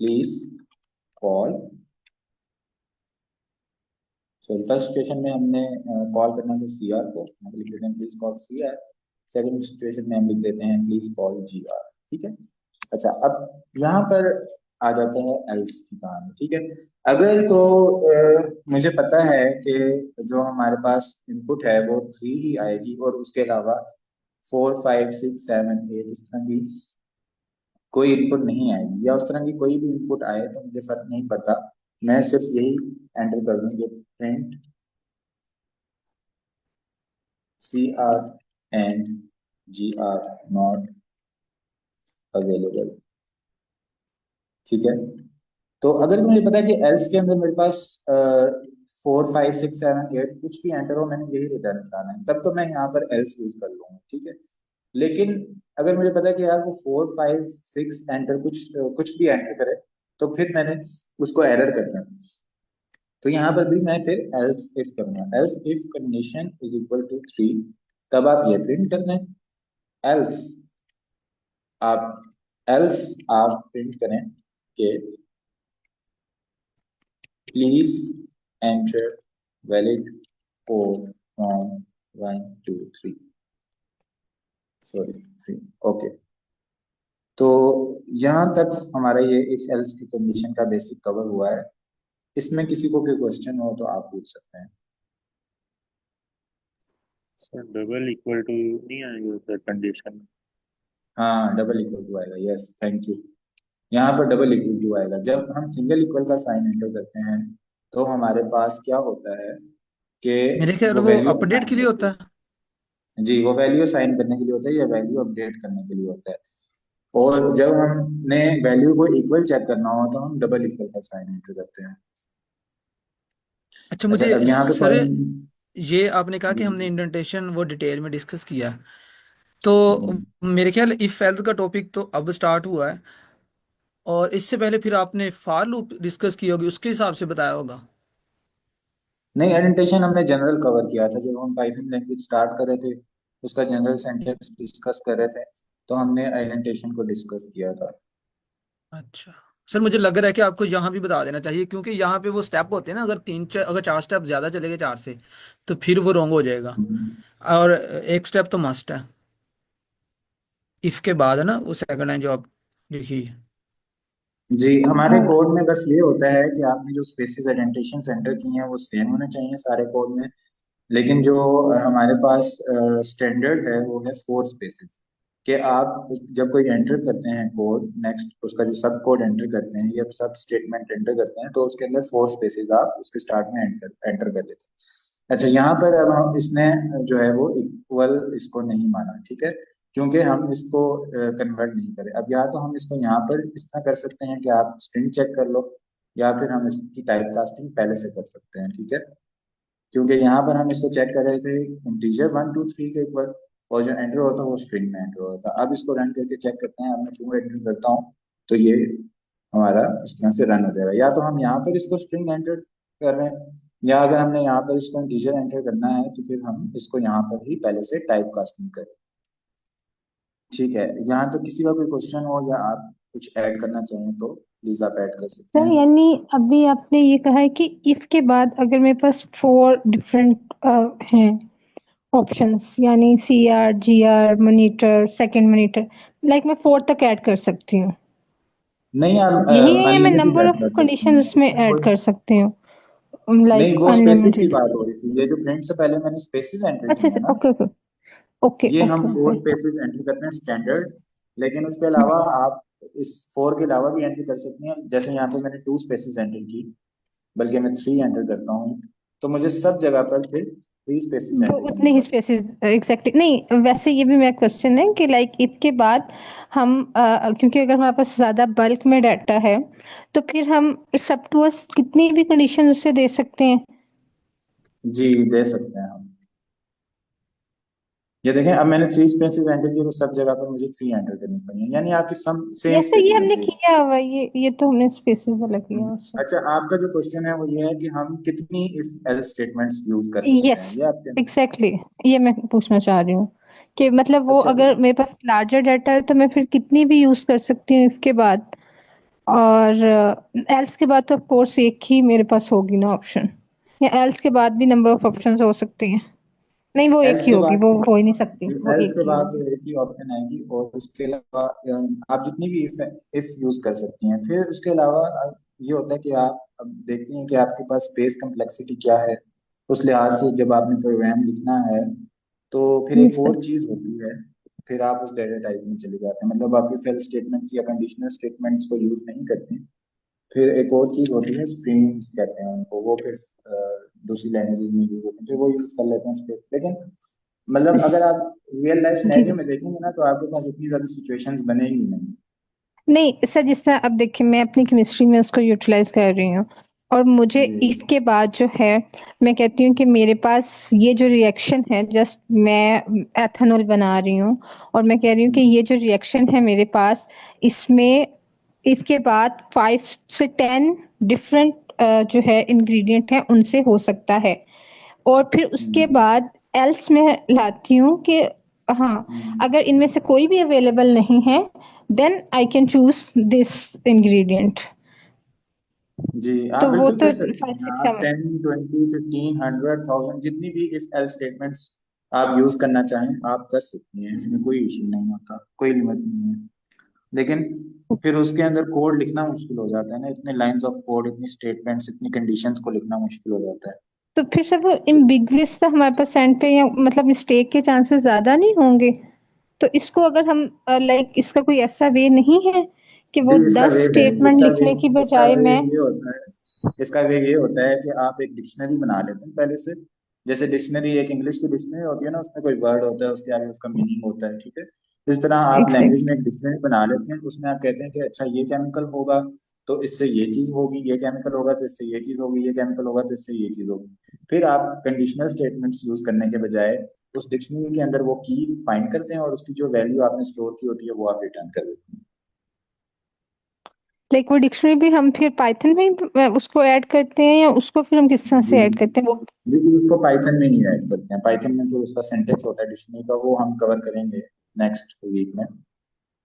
please call, sorry first situation में हमने कॉल करना था CR को, यहाँ पे लिख देते हैं please call CR। Second situation में हम लिख देते हैं प्लीज कॉल GR, ठीक है। अच्छा, अब यहाँ पर आ जाते हैं एल्स की कहानी, ठीक है। अगर तो मुझे पता है कि जो हमारे पास इनपुट है वो 3 ही आएगी, और उसके अलावा 4 5 6 7 8 इस तरह की कोई इनपुट नहीं आएगी, या उस तरह की कोई भी इनपुट आए तो मुझे फर्क नहीं पड़ता, मैं सिर्फ यही एंटर कर दूंगी, print CR and GR not available, ठीक है। तो अगर मुझे पता है कि एल्स के अंदर मेरे पास 4 5 6 7 8 कुछ भी एंटर हो, मैंने यही रिटर्न कराना है, तब तो मैं यहाँ पर एल्स यूज कर लूंगा, ठीक है। लेकिन अगर मुझे पता है कि यार वो 4 5 6 एंटर कुछ भी एंटर करे, तो फिर मैंने उसको एरर करना है। तो यहाँ पर भी मैं फिर एल्स इफ करूंगा, else if condition is equal to 3, तब आप ये प्रिंट कर दें, एल्स आप एल्स आप प्रिंट करें कि please enter valid code from 1 2 3, sorry 3, okay. तो यहाँ तक हमारा ये इस एल्स की कंडीशन का बेसिक कवर हुआ है। इसमें किसी को कोई क्वेश्चन हो तो आप पूछ सकते हैं। सर डबल इक्वल टू नहीं आएगा सर कंडीशन? हाँ, डबल इक्वल टू आएगा, यस थैंक यू। यहाँ पर डबल इक्वल टू आएगा जब हम सिंगल इक्वल का साइन एंटर करते हैं, तो हमारे पास क्या होता है कि मेरे ख्याल वो वो वैल्यू अपडेट के लिए होता है। जी वो वैल्यू साइन करने के लिए होता है या वैल्यू अपडेट करने के लिए होता है। और जब हमने वैल्यू को इक्वल चेक करना हो तो हम डबल इक्वल का साइन एंटर करते हैं। अच्छा अच्छा, मुझे अब यहाँ पे सर, पॉइंट, ये आपने कहा कि हमने जी इंडेंटेशन वो डिटेल में डिस्कस किया, तो जी मेरे ख्याल इफ एल्स का टॉपिक तो अब स्टार्ट हुआ है, और इससे पहले फिर आपने फार लूप डिस्कस की होगी, उसके हिसाब से बताया होगा। नहीं, एडेंटेशन हमने जनरल कवर किया था जब हम पाइथन लैंग्वेज स्टार्ट कर रहे थे, उसका जनरल सेंटेंस डिस्कस कर रहे थे, तो हमने एडेंटेशन को डिस्कस किया था। अच्छा सर, मुझे लग रहा है कि आपको यहाँ भी बता देना चाहिए, क्योंकि यहाँ पे वो स्टेप होते हैं ना, अगर 4 स्टेप ज्यादा चले गए 4 से, तो फिर वो रॉन्ग हो जाएगा। और एक स्टेप तो मस्ट है, इफ के बाद है ना वो सेकंड लाइन जो आप लिखी है। जी, हमारे हाँ। कोड में बस ये होता है कि आपने जो स्पेसिस आइडेंटिफिकेशन सेंटर किए हैं वो सेम होने चाहिए सारे कोड में, लेकिन जो हमारे पास स्टैंडर्ड है वो है 4 स्पेसिस, कि आप जब कोई एंटर करते हैं कोड, नेक्स्ट उसका जो सब कोड एंटर करते हैं या सब स्टेटमेंट एंटर करते हैं, तो उसके अंदर 4 स्पेसिस आप उसके स्टार्ट में एंटर कर देते हैं। अच्छा, यहाँ पर अब हम इसने जो है वो इक्वल इसको नहीं माना, ठीक है, क्योंकि हम इसको कन्वर्ट नहीं करें। अब या तो हम इसको यहाँ पर इस तरह कर सकते हैं कि आप स्ट्रिंग चेक कर लो, या फिर हम इसकी टाइप कास्टिंग पहले से कर सकते हैं, ठीक है। क्योंकि यहाँ पर हम इसको चेक कर रहे थे इंटीजर 1 2 3 के ऊपर, और जो एंटर होता है वो स्ट्रिंग में एंटर होता है। अब इसको रन करके चेक करते हैं, अब मैं टू एंटर करता हूँ तो ये हमारा इस तरह से रन हो जाएगा। या तो हम यहाँ पर इसको स्ट्रिंग एंटर कर रहे हैं, या अगर हमने यहाँ पर इसको इंटीजर एंटर करना है तो फिर हम इसको यहाँ पर ही पहले से टाइप कास्टिंग करें, ठीक है। यहाँ तो किसी का कोई क्वेश्चन हो या आप कुछ ऐड करना चाहें तो प्लीज आप ऐड कर सकते सर हैं। यानी अभी आपने ये कहा है कि इफ के बाद अगर मेरे पास 4 डिफरेंट हैं ऑप्शंस, यानी CR GR monitor second monitor, like मैं 4 तक ऐड कर सकती हूँ। नहीं, आप यही है, या मैं अनलिमिटेड नंबर ऐड ऑफ कर सकते कंडीशन हैं उसमें इसमें ऐड कोई। कर सकती हूँ, नहीं, लाइक वो स्पेसिस की अनलिमिटेड? बात हो रही थी, ये जो प्रिंट से पहले मैंने स्पेसिस एंटर अच्छा की है अच्छा, ना, ओके ओके ओके ये हम okay four okay. Species enter करते हैं स्टैंडर्ड। लेकिन उसके अलावा आप इस फोर के अलावा भी एंटर कर सकते हैं, जैसे यहाँ पे मैंने टू स्पेसिस एंटर की, बल्कि मैं थ्री एंटर करता हूँ, तो मुझे सब जगह पर फिर थ्री स्पेसिस वो एंटर करने उतने ही पड़ते स्पेसेस एग्जैक्टली नहीं, वैसे ये भी मेरा क्वेश्चन है कि लाइक इसके बाद हम क्योंकि अगर हमारे पास ज्यादा बल्क में डाटा है तो फिर हम सब टू अस कितनी भी कंडीशन उससे दे सकते हैं। हैं। जी, दे सकते हैं हम। ये देखें, अब मैंने थ्री स्पेसिस एंटर की, तो सब जगह पर मुझे थ्री एंटर करनी पड़ी, यानी आपकी सम सेम जैसे ये स्पेसिस हमने बची है। किया हुआ है, ये तो हमने स्पेसेस अलग किया उससे। अच्छा, आपका जो क्वेश्चन है वो ये है कि हम कितनी इफ एल्स स्टेटमेंट्स यूज कर सकते यस हैं, ये आपके। एग्जैक्टली, ये मैं पूछना चाह रही हूँ कि मतलब वो अच्छा, अगर मेरे पास लार्जर डाटा है तो मैं फिर कितनी भी यूज कर सकती हूँ इसके बाद, और एल्स के बाद तो ऑफ कोर्स एक ही मेरे पास होगी ना ऑप्शन, या एल्स के बाद भी नंबर ऑफ ऑप्शंस हो सकती हैं? नहीं, वो एक एल्स ही के होगी, बाद वो हो ही नहीं सकती, वो एल्स एक के ही बाद होगी। तो एक ही ऑप्शन आएगी, और उसके अलावा आप जितनी भी इफ यूज कर सकती हैं। फिर उसके अलावा ये होता है कि आप अब देखती हैं कि आपके पास स्पेस कम्प्लेक्सिटी क्या है। उस लिहाज से जब आपने प्रोग्राम लिखना है, तो फिर जी एक सर। और चीज होती है, फिर आप उस डेटा टाइप में चले जाते हैं, मतलब आप इफ एल्स स्टेटमेंट्स या कंडीशनल स्टेटमेंट्स को यूज नहीं करते। फिर एक और चीज होती है, स्ट्रिंग्स कहते हैं उनको, वो फिर दूसरी लैंग्वेज में यूज होते हैं, फिर वो यूज कर लेते हैं स्पेस। लेकिन मतलब अगर आप रियल लाइफ जी सिनेरियो जी। में देखेंगे ना, तो आपके पास इतनी ज्यादा सिचुएशंस बनेगी नहीं। नहीं सर, जिस तरह अब देखिए मैं अपनी केमिस्ट्री में उसको यूटिलाइज कर रही हूँ, और मुझे जी। इफ के बाद जो है, मैं कहती हूँ कि मेरे पास ये जो रिएक्शन है, जस्ट मैं एथेनॉल बना रही हूँ, और मैं कह रही हूँ कि ये जो रिएक्शन है मेरे पास, इसमें इफ के बाद 5 से 10 डिफरेंट जो है इंग्रेडिएंट है उनसे हो सकता है, और फिर उसके हम्म, बाद एल्स में लाती हूँ कि हाँ, हम्म, अगर इनमें से कोई भी अवेलेबल नहीं है then I can choose this ingredient. जी, आप तो वो बिल्कुल तो कर सकते फाइव हैं। सिक्स आप सेवन 10, 20, 15, 100, 1000 जितनी भी इफ एल्स स्टेटमेंट्स आप यूज करना चाहें, आप कर सकती हैं, इसमें कोई इशू नहीं होता, कोई लिमिट नहीं है। लेकिन फिर उसके अंदर कोड लिखना मुश्किल हो जाता है ना, इतने लाइंस ऑफ कोड, इतनी स्टेटमेंट्स, इतनी कंडीशंस को लिखना मुश्किल हो जाता है। तो फिर सब वो एम्बिगुअस था हमारे पास एंड पे, या मतलब मिस्टेक के चांसेस ज्यादा नहीं होंगे? तो इसको अगर हम लाइक इसका कोई ऐसा वे नहीं है कि जी, वो 10 स्टेटमेंट लिखने की इसका बजाय वे मैं। ये होता है, इसका वे ये होता है कि आप एक डिक्शनरी बना लेते हैं पहले से। जैसे डिक्शनरी, एक इंग्लिश की डिक्शनरी होती है ना, उसमें कोई वर्ड होता है, उसके आगे उसका मीनिंग होता है, ठीक है। इस तरह आप लैंग्वेज में एग्जैक्ट एक डिक्शनरी बना लेते हैं, उसमें आप कहते हैं कि अच्छा ये केमिकल होगा तो इससे ये चीज होगी, ये केमिकल होगा तो इससे ये चीज होगी, ये केमिकल होगा तो इससे ये चीज होगी। फिर आप कंडीशनल स्टेटमेंट्स यूज करने के बजाय उस डिक्शनरी के अंदर वो की फाइंड करते हैं, और उसकी जो वैल्यू आपने स्टोर की होती है वो आप रिटर्न कर देते हैं। लाइक वो डिक्शनरी भी हम फिर पाइथन में उसको ऐड करते हैं, या उसको फिर हम किस तरह जी, से ऐड करते हैं वो? जी, जी, उसको पाइथन में ही ऐड करते हैं। पाइथन में जो उसका सिंटेक्स होता है डिक्शनरी का, वो हम कवर करेंगे नेक्स्ट वीक में।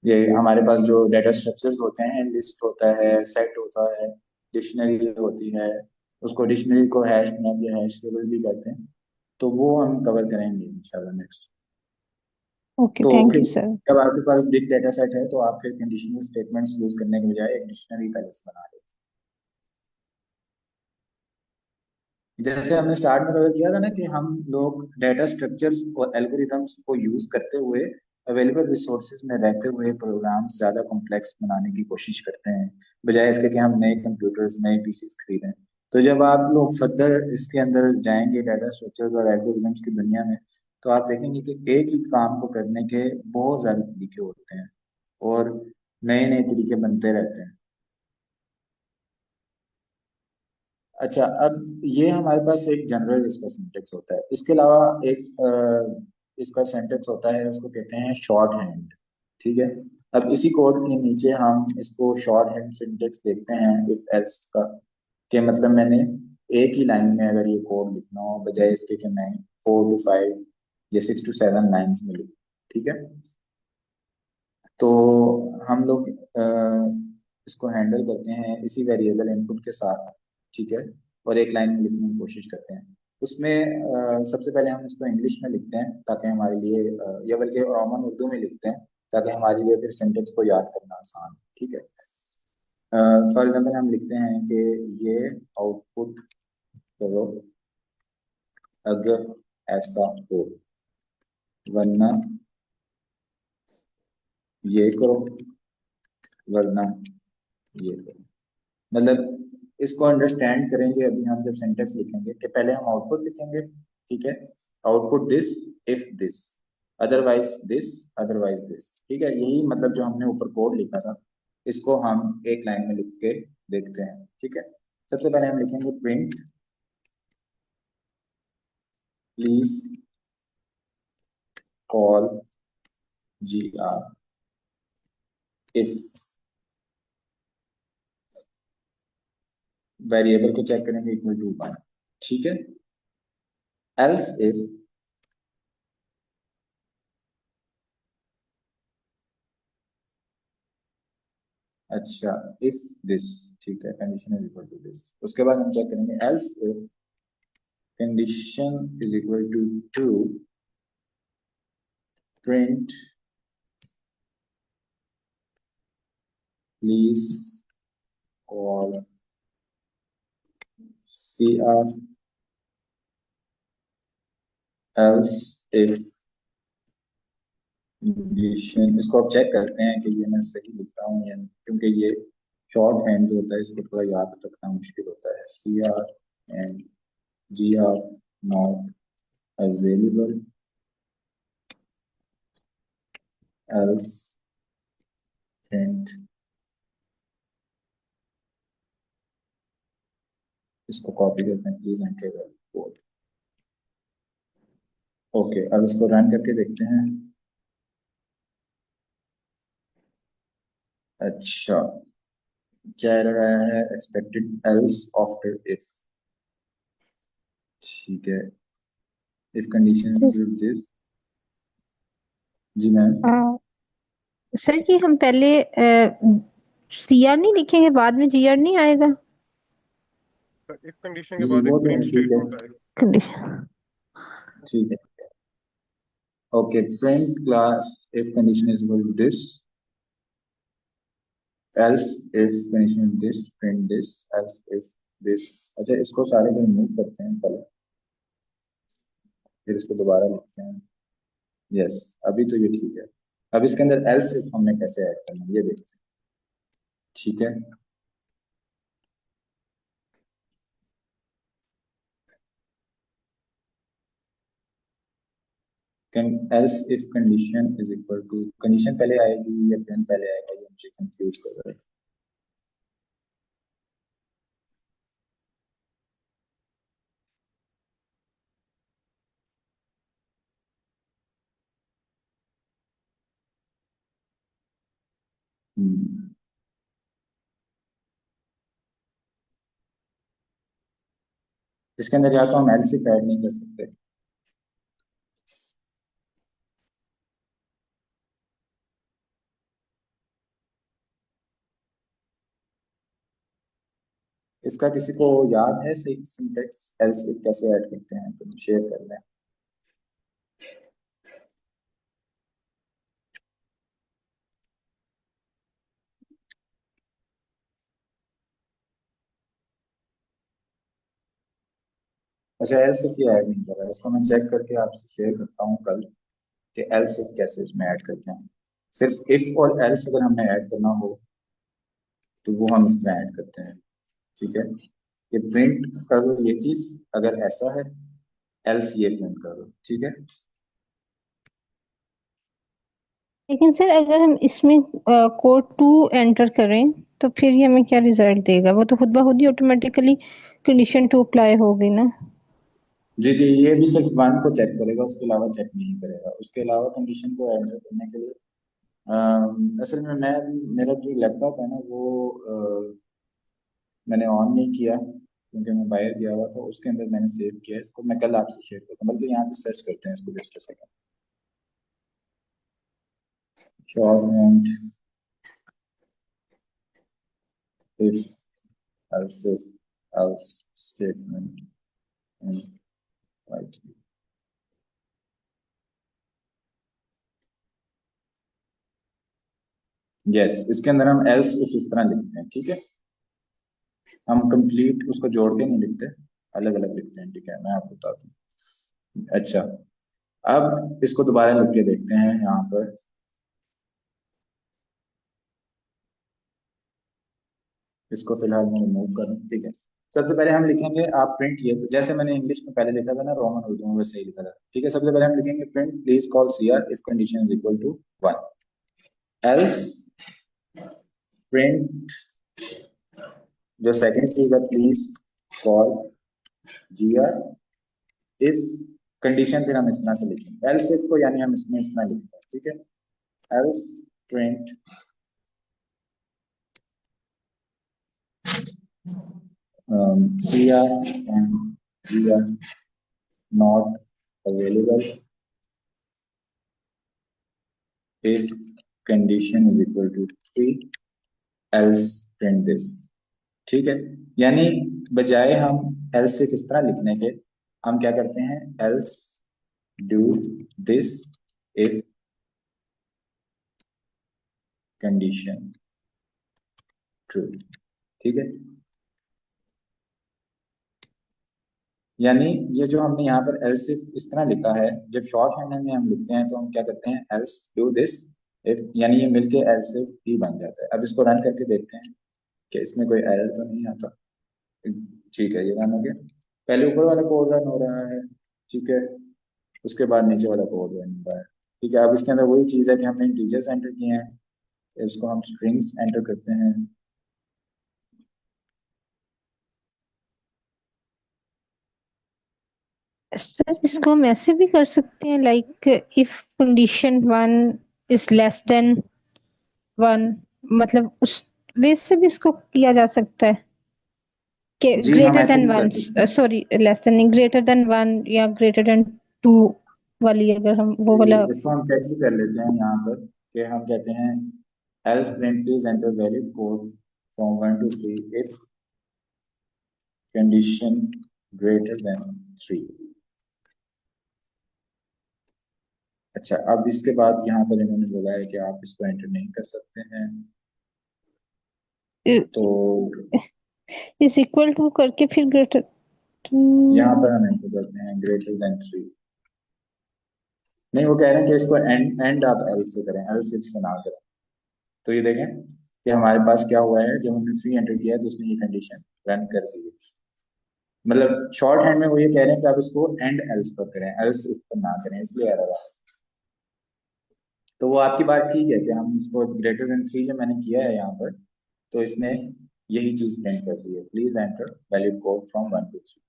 ये हमारे पास जो डेटा स्ट्रक्चर्स होते हैं, लिस्ट होता है, सेट होता है, डिक्शनरी होती है, उसको डिक्शनरी को हैश मैप या हैश टेबल भी कहते हैं, तो वो हम कवर करेंगे इंशाल्लाह नेक्स्ट। ओके, तो थैंक फिर यू सर। जब आपके पास बिग डेटा सेट है, तो आप फिर कंडीशनल स्टेटमेंट्स यूज करने के बजाय एक डिक्शनरी का लिस्ट बना लेते हैं। जैसे हमने स्टार्ट में कवर किया था ना, कि हम लोग डेटा स्ट्रक्चर्स और एल्गोरिदम्स को यूज करते हुए अवेलेबल रिसोर्सेज में रहते हुए प्रोग्राम्स ज्यादा कॉम्प्लेक्स बनाने की कोशिश करते हैं, बजाय इसके कि हम नए कंप्यूटर्स, नए पीसीस खरीदें। तो जब आप लोग फर्दर इसके अंदर जाएंगे डेटा स्ट्रक्चर्स और एल्गोरिदम्स की दुनिया में, तो आप देखेंगे कि एक ही काम को करने के बहुत ज्यादा तरीके होते हैं, और नए नए तरीके बनते रहते हैं। अच्छा, अब ये हमारे पास एक जनरल इसका सिंटेक्स होता है, इसके अलावा एक इसका सिंटेक्स होता है, उसको कहते हैं शॉर्ट हैंड, ठीक है। अब इसी कोड के नीचे हम इसको शॉर्ट हैंड सिंटेक्स देखते हैं इफ एल्स का, कि मतलब मैंने एक ही लाइन में अगर ये कोड लिखना हो, बजाय इसके कि मैं 4 to 5 या 6 to 7 लाइन्स में लिखूं, ठीक है। तो हम लोग इसको हैंडल करते हैं इसी वेरिएबल इनपुट के साथ, ठीक है, और एक लाइन में लिखने की कोशिश करते हैं। उसमें सबसे पहले हम इसको इंग्लिश में लिखते हैं ताकि हमारे लिए या बल्कि रोमन उर्दू में लिखते हैं ताकि हमारे लिए फिर सिंटेक्स को याद करना आसान हो, ठीक है। फॉर एग्जाम्पल हम लिखते हैं कि ये आउटपुट करो अगर ऐसा हो, वरना ये करो, वरना ये करो। मतलब इसको अंडरस्टैंड करेंगे अभी हम जब सेंटेंस लिखेंगे कि पहले हम आउटपुट लिखेंगे, ठीक है, output this if this, otherwise this, otherwise this, ठीक है। यही मतलब जो हमने ऊपर कोड लिखा था इसको हम एक लाइन में लिख के देखते हैं, ठीक है। सबसे पहले हम लिखेंगे print please call GR if, variable को चेक करेंगे इक्वल टू 1, ठीक है। एल्स इफ, अच्छा, इफ दिस, ठीक है, condition is equal to this. उसके बाद हम चेक करेंगे else if condition is equal to true, print please call CR else if condition, इसको आप चेक करते हैं कि ये मैं सही लिख रहा हूँ या नहीं, क्योंकि ये शॉर्ट हैंड जो होता है इसको थोड़ा याद रखना मुश्किल होता है। CR and GR not available else print, इसको कॉपी करते हैं प्लीज एंटर कोड। ओके, अब इसको रन करके देखते हैं। अच्छा, क्या एरर आया है, एक्सपेक्टेड एल्स आफ्टर इफ, ठीक है। इफ कंडीशन सर दिस, जी मैम। सर कि हम पहले CR नहीं लिखेंगे, बाद में GR नहीं आएगा इफ कंडीशन के जी बाद वो एक तो प्रिंट ठीक है, स्टेटमेंट आएगा। कंडीशन। ठीक है। Okay, print class if condition is equal to this, else if condition is this, print this, else if this. अच्छा, इसको सारे को रिमूव करते हैं पहले, फिर इसको दोबारा लिखते हैं। यस, अभी तो ये ठीक है। अब इसके अंदर एल्स इफ हमने कैसे ऐड करना है ये देखते हैं, ठीक है। Can else if condition is equal to, condition पहले आएगी या प्रिंट पहले आएगा, ये मुझे कंफ्यूज कर रहा है। हम्म, इसके अंदर या तो हम एल्स इफ ऐड नहीं कर सकते, इसका किसी को याद है सही सिंटेक्स एल्स इफ कैसे ऐड करते हैं तो शेयर कर लें। अच्छा, एल्स इफ ये ऐड नहीं कर रहा है, इसको मैं चेक करके आपसे शेयर करता हूँ कल कि एल्स इफ कैसे इसमें ऐड करते हैं। सिर्फ इफ और एल्स अगर हमें ऐड करना हो तो वो हम इसमें ऐड करते हैं, ठीक है। कि प्रिंट कर दो ये चीज अगर ऐसा है, एल्स ये प्रिंट कर दो, ठीक है। लेकिन सर अगर हम इसमें कोड 2 एंटर करें तो फिर ये हमें क्या रिजल्ट देगा? वो तो खुद ब खुद ही ऑटोमेटिकली कंडीशन 2 अप्लाई होगी ना। जी जी, ये भी सिर्फ वन को चेक करेगा, उसके अलावा चेक नहीं करेगा। उसके अलावा कंडीशन को एंटर करने के लिए असल में मैं, मेरा जो लैपटॉप है ना वो मैंने ऑन नहीं किया क्योंकि मैं बाहर गया हुआ था। उसके अंदर मैंने सेव किया, इसको मैं कल आपसे शेयर करता हूँ, बल्कि यहाँ पे सर्च करते हैं इसको just a second. Short if else if else statement in right. Yes, इसके अंदर हम एल्स इफ इस तरह लिखते हैं, ठीक है। हम कंप्लीट उसको जोड़ के नहीं लिखते, अलग अलग लिखते हैं, ठीक है, मैं आपको बताता हूँ। अच्छा, अब इसको दोबारा लिख के देखते हैं यहाँ पर। इसको फिलहाल मैं रिमूव करूँ, ठीक है। सबसे पहले हम लिखेंगे, आप प्रिंट ये, तो जैसे मैंने इंग्लिश में पहले लिखा था ना, रोमन उर्दू में वैसे ही लिखा था, ठीक है। सबसे पहले हम लिखेंगे print please call CR if condition is equal to 1, else print, जो सेकंड चीज है, प्लीज कॉल जीआर इस कंडीशन, फिर हम इस तरह से लिखेंगे एल्स इफ को, यानी हम इसमें इस तरह लिखेंगे, ठीक है। Else print CR and GR not available if condition is equal to 3, else print this, ठीक है। यानी बजाय हम else से किस तरह लिखने के, हम क्या करते हैं, else do this if condition true, ठीक है। यानी ये जो हमने यहाँ पर else if इस तरह लिखा है, जब शॉर्ट हैंड में हम लिखते हैं तो हम क्या करते हैं, else do this if, यानी ये मिलके else if ही बन जाता है। अब इसको रन करके देखते हैं कि इसमें कोई एरर तो नहीं आता। ठीक है, ये रन हो गया। पहले ऊपर वाला कोड रन हो रहा है, ठीक है, उसके बाद नीचे वाला कोड रन हो रहा है, ठीक है। अब इसके अंदर वही चीज है कि हमने इंटीजर्स एंटर किए हैं, इसको हम स्ट्रिंग्स एंटर करते हैं। सर इसको हम ऐसे भी कर सकते हैं, like if condition 1 is less than 1, मतलब उस वे से भी इसको किया जा सकता है कि जी, हम ग्रेटर ऐसे देन भी कर 1, सकते हैं। Sorry less than, greater than 1 या ग्रेटर देन 2 वाली, अगर हम वो जी, वाला। इसको हम चेक भी कर लेते हैं यहाँ पर, कि हम कहते हैं else print please enter valid code from 1 to 3 if condition greater than 3। अच्छा, अब इसके बाद यहाँ पर इन्होंने बोला है कि आप इसको एंटर नहीं कर सकते हैं, तो इज इक्वल टू करके फिर ग्रेटर। यहाँ पर हम एंटर करते हैं ग्रेटर देन 3। नहीं, वो कह रहे हैं कि इसको एंड एंड आप एल से करें, एल सिर्फ से ना करें। तो ये देखें कि हमारे पास क्या हुआ है, जब हमने 3 एंटर किया तो उसने ये कंडीशन रन कर दी है। मतलब शॉर्ट हैंड में वो ये कह रहे हैं कि आप इसको एंड एल्स पर करें, एल्स इफ पर ना करें, इसलिए एरर आ। तो वो आपकी बात ठीक है कि हम इसको ग्रेटर देन 3 जब मैंने किया है यहाँ पर, तो इसने यही चीज प्रिंट कर दी है, please enter valid code from 1 to 3।